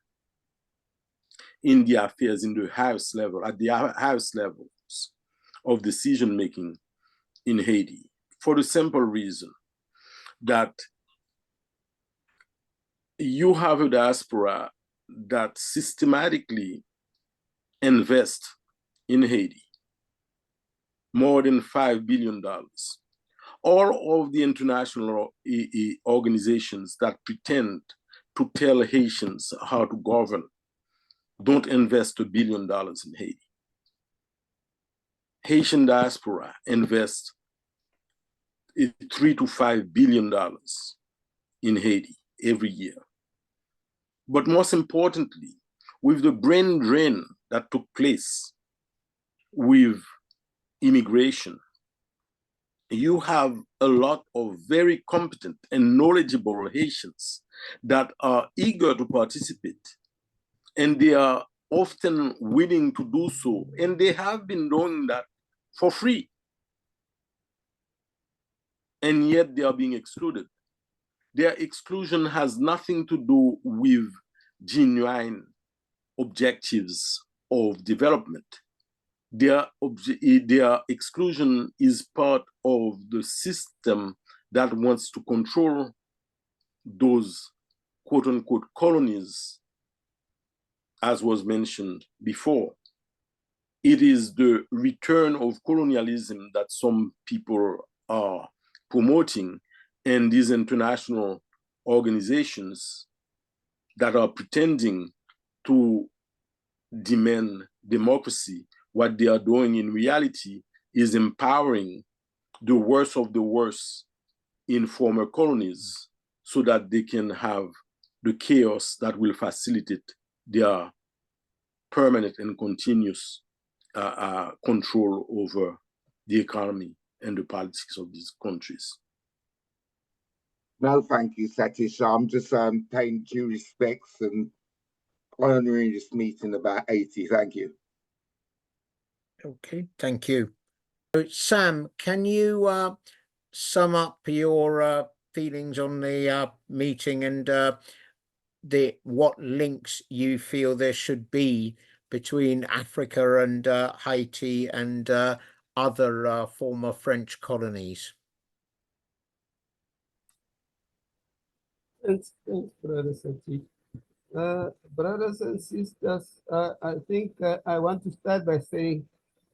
Speaker 2: in the affairs in the house level, at the house levels of decision making in Haiti, for the simple reason that you have a diaspora that systematically invests in Haiti more than $5 billion. All of the international organizations that pretend to tell Haitians how to govern don't invest $1 billion in Haiti. Haitian diaspora invests $3 to $5 billion in Haiti every year. But most importantly, with the brain drain that took place with immigration, you have a lot of very competent and knowledgeable Haitians that are eager to participate, and they are often willing to do so, and they have been doing that for free. And yet they are being excluded. Their exclusion has nothing to do with genuine objectives of development. Their exclusion is part of the system that wants to control those quote unquote colonies, as was mentioned before. It is the return of colonialism that some people are promoting, and these international organizations that are pretending to demand democracy, what they are doing in reality is empowering the worst of the worst in former colonies so that they can have the chaos that will facilitate their permanent and continuous control over the economy and the politics of these countries.
Speaker 11: No, thank you, Satish. I'm just paying due respects and honoring this meeting about Haiti. Thank you.
Speaker 1: Okay, thank you. So, Sam, can you sum up your feelings on the meeting and what links you feel there should be between Africa and Haiti and other former French colonies?
Speaker 7: Thanks, Brother Satish. Brothers and sisters, I think I want to start by saying,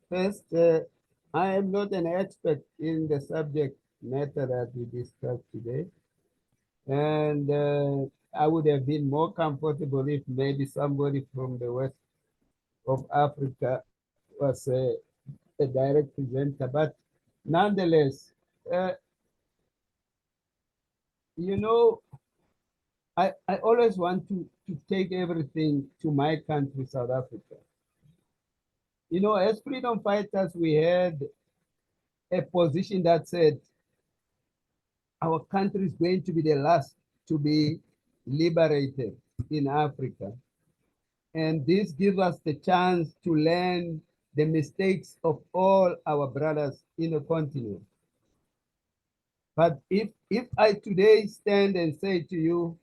Speaker 7: first, I am not an expert in the subject matter that we discussed today. And I would have been more comfortable if maybe somebody from the west of Africa was a direct presenter. But nonetheless, you know, I always want to take everything to my country, South Africa. You know, as freedom fighters, we had a position that said our country is going to be the last to be liberated in Africa. And this gives us the chance to learn the mistakes of all our brothers in the continent. But if I today stand and say to you,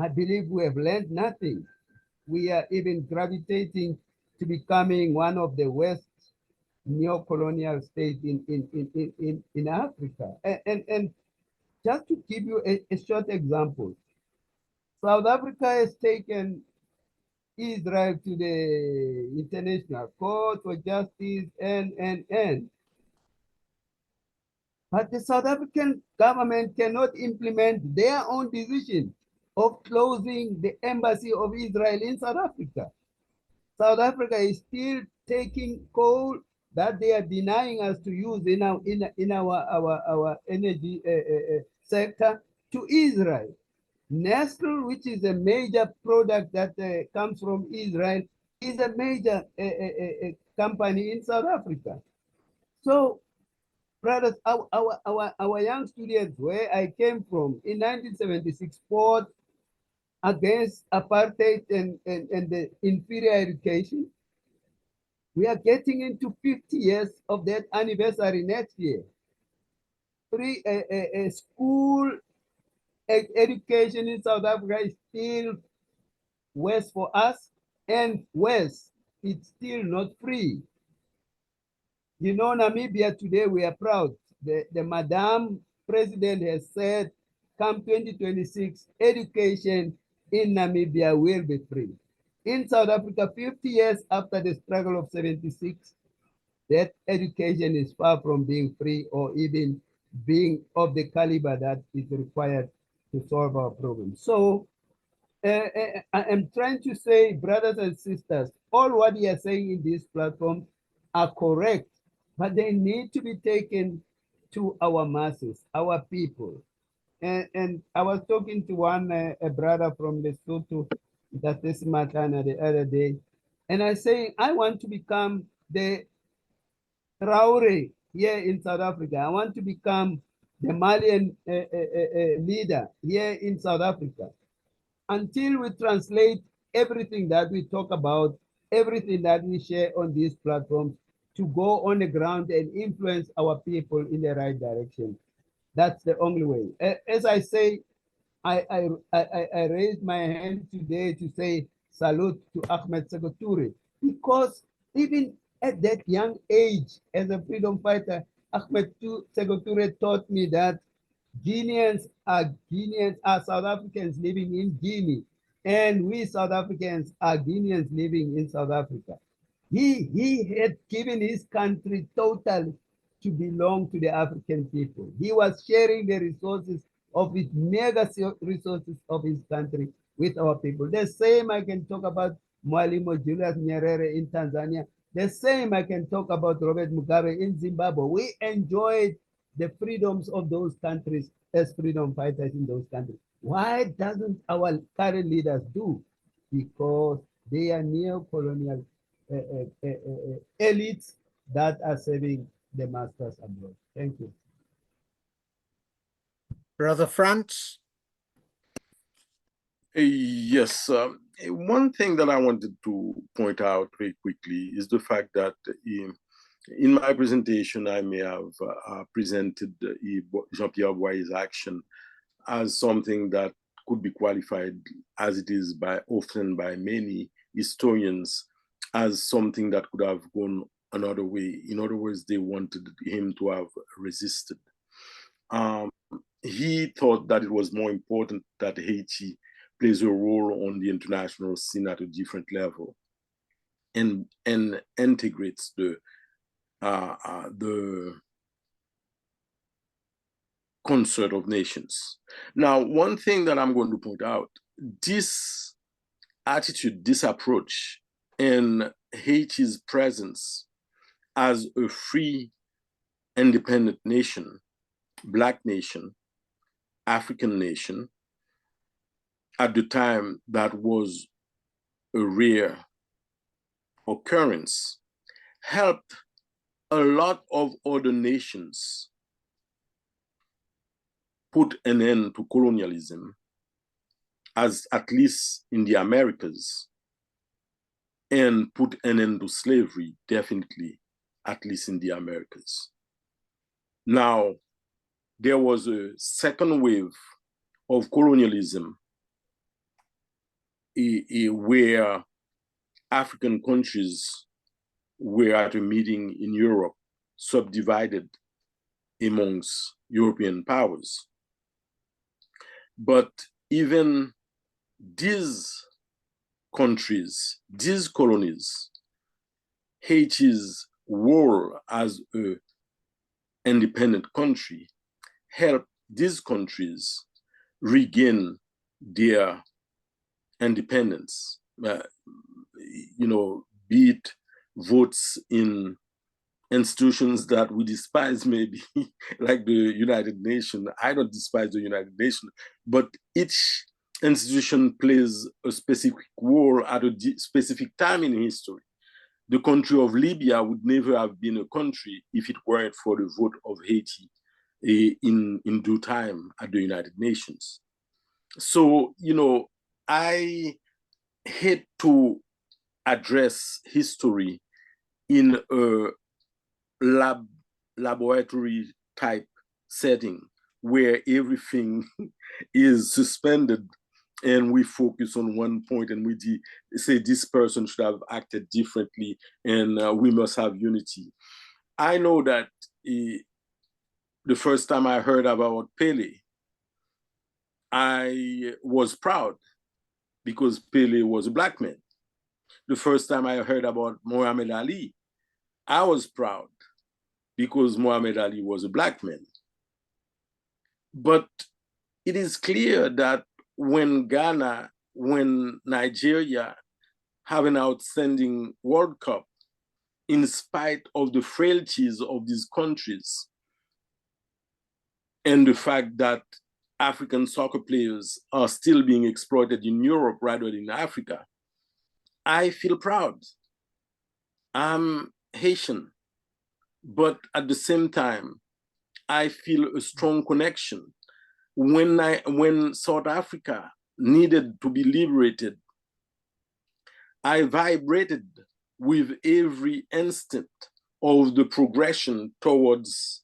Speaker 7: I believe we have learned nothing. We are even gravitating to becoming one of the worst neo-colonial state in Africa. And just to give you a short example, South Africa has taken Israel to the International Court for Justice and. But the South African government cannot implement their own decision of closing the embassy of Israel in South Africa. South Africa is still taking coal that they are denying us to use in our energy sector to Israel. Nestle, which is a major product that comes from Israel, is a major company in South Africa. So, brothers, our young students, where I came from in 1976, fought against apartheid and the inferior education. We are getting into 50 years of that anniversary next year. Free school education in South Africa is still worse for us, and worse, it's still not free. You know, Namibia today, we are proud. The Madam President has said, come 2026, education in Namibia will be free. In South Africa, 50 years after the struggle of 76, that education is far from being free or even being of the caliber that is required to solve our problems. So I am trying to say, brothers and sisters, all what you are saying in this platform are correct, but they need to be taken to our masses, our people. And I was talking to a brother from Lesotho, that this Matana the other day, and I say, I want to become the Traore here in South Africa. I want to become the Malian leader here in South Africa. Until we translate everything that we talk about, everything that we share on these platforms, to go on the ground and influence our people in the right direction. That's the only way. As I say, I raised my hand today to say salute to Ahmed Sekou Toure, because even at that young age, as a freedom fighter, Ahmed Sekou Toure taught me that Guineans are South Africans living in Guinea, and we South Africans are Guineans living in South Africa. He had given his country totally to belong to the African people. He was sharing the resources of his mega resources of his country with our people. The same I can talk about Mwalimu Julius Nyerere in Tanzania. The same I can talk about Robert Mugabe in Zimbabwe. We enjoyed the freedoms of those countries as freedom fighters in those countries. Why doesn't our current leaders do? Because they are neo-colonial elites that are serving the masters abroad. Thank you.
Speaker 1: Brother Frantz?
Speaker 2: Yes, one thing that I wanted to point out very quickly is the fact that in my presentation, I may have presented Jean-Pierre Boyer's action as something that could be qualified, as it is often by many historians, as something that could have gone another way. In other words, they wanted him to have resisted. He thought that it was more important that Haiti plays a role on the international scene at a different level and integrates the concert of nations. Now, one thing that I'm going to point out, this attitude, this approach in Haiti's presence as a free, independent nation, Black nation, African nation, at the time that was a rare occurrence, helped a lot of other nations put an end to colonialism, as at least in the Americas, and put an end to slavery, definitely, at least in the Americas. Now, there was a second wave of colonialism where African countries were at a meeting in Europe, subdivided amongst European powers. But even these countries, these colonies, Haiti's role as an independent country helped these countries regain their independence. Be it votes in institutions that we despise, maybe like the United Nations. I don't despise the United Nations, but each institution plays a specific role at a specific time in history. The country of Libya would never have been a country if it weren't for the vote of Haiti in due time at the United Nations. So, I hate to address history in a laboratory type setting where everything is suspended and we focus on one point and we say this person should have acted differently and we must have unity. I know that the first time I heard about Pele, I was proud because Pele was a Black man. The first time I heard about Muhammad Ali, I was proud because Muhammad Ali was a Black man. But it is clear that when Ghana, when Nigeria have an outstanding World Cup, in spite of the frailties of these countries and the fact that African soccer players are still being exploited in Europe rather than in Africa, I feel proud. I'm Haitian, but at the same time, I feel a strong connection. When South Africa needed to be liberated, I vibrated with every instant of the progression towards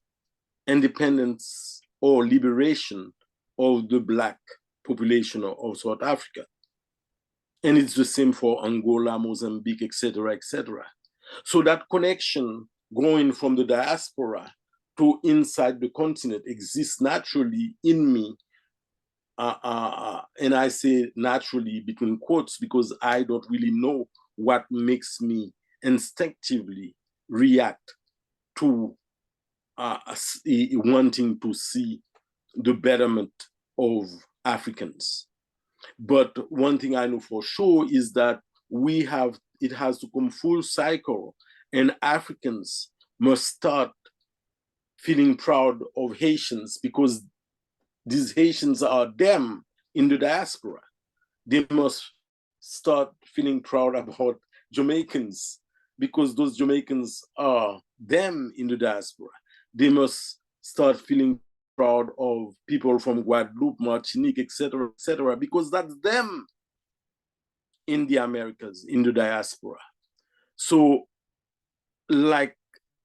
Speaker 2: independence or liberation of the Black population of South Africa. And it's the same for Angola, Mozambique, etc., etc. So that connection going from the diaspora to inside the continent exists naturally in me. And I say naturally between quotes because I don't really know what makes me instinctively react to wanting to see the betterment of Africans. But one thing I know for sure is that it has to come full cycle, and Africans must start feeling proud of Haitians because these Haitians are them in the diaspora. They must start feeling proud about Jamaicans because those Jamaicans are them in the diaspora. They must start feeling proud of people from Guadeloupe, Martinique, etc., because that's them in the Americas, in the diaspora. So, like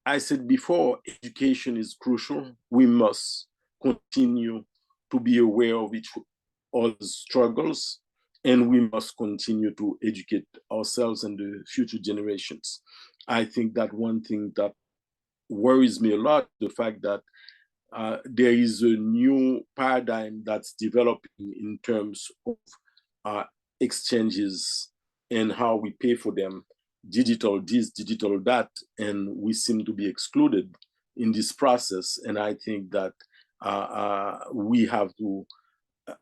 Speaker 2: I said before, education is crucial. We must continue to be aware of each other's struggles, and we must continue to educate ourselves and the future generations. I think that one thing that worries me a lot, the fact that there is a new paradigm that's developing in terms of exchanges and how we pay for them, digital this, digital that, and we seem to be excluded in this process. And I think that we have to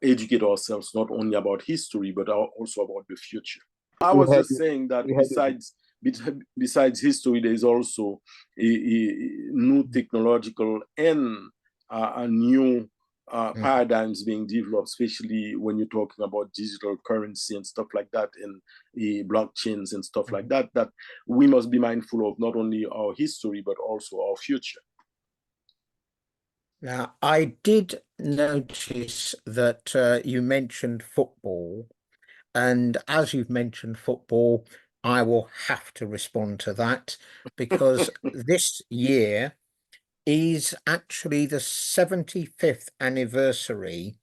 Speaker 2: educate ourselves not only about history, but also about the future. I was just saying that besides history, there is also a new technological and a new paradigms being developed, especially when you're talking about digital currency and stuff like that, and blockchains and stuff like that, that we must be mindful of not only our history, but also our future.
Speaker 1: Now, I did notice that you mentioned football, and as you've mentioned football, I will have to respond to that because this year is actually the 75th anniversary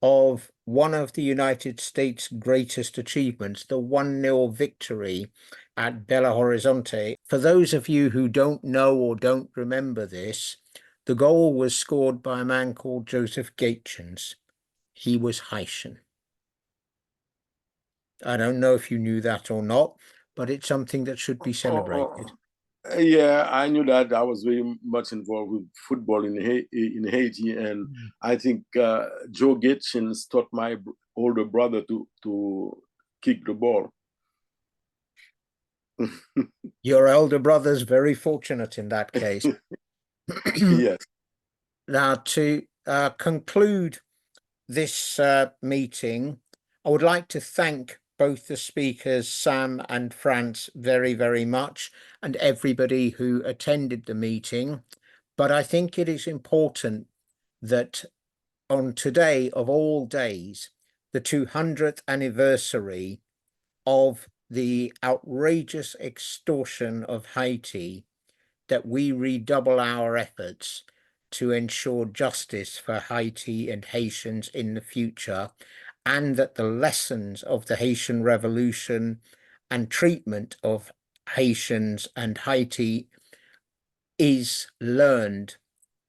Speaker 1: of one of the United States' greatest achievements, the 1-0 victory at Belo Horizonte. For those of you who don't know or don't remember this, the goal was scored by a man called Joseph Gaetjens. He was Haitian. I don't know if you knew that or not, but it's something that should be celebrated.
Speaker 2: Yeah, I knew that. I was very much involved with football in Haiti, and I think Joe Gaetjens taught my older brother to kick the ball.
Speaker 1: Your elder brother's very fortunate in that case.
Speaker 2: Yes.
Speaker 1: Now, to conclude this meeting, I would like to thank both the speakers, Sam and Frantz, very, very much, and everybody who attended the meeting. But I think it is important that on today of all days, the 200th anniversary of the outrageous extortion of Haiti, that we redouble our efforts to ensure justice for Haiti and Haitians in the future, and that the lessons of the Haitian Revolution and treatment of Haitians and Haiti is learned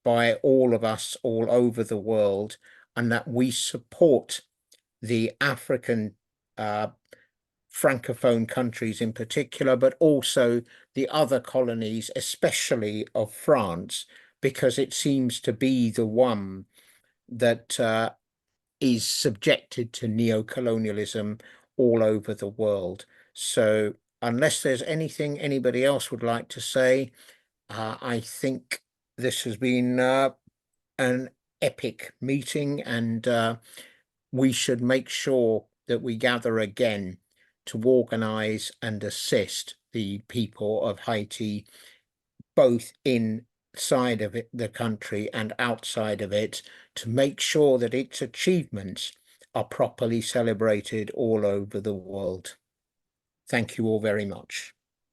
Speaker 1: by all of us all over the world, and that we support the African Francophone countries in particular, but also the other colonies, especially of France, because it seems to be the one that is subjected to neo-colonialism all over the world. So unless there's anything anybody else would like to say, I think this has been an epic meeting, and we should make sure that we gather again to organize and assist the people of Haiti, both inside of it, the country, and outside of it, to make sure that its achievements are properly celebrated all over the world. Thank you all very much.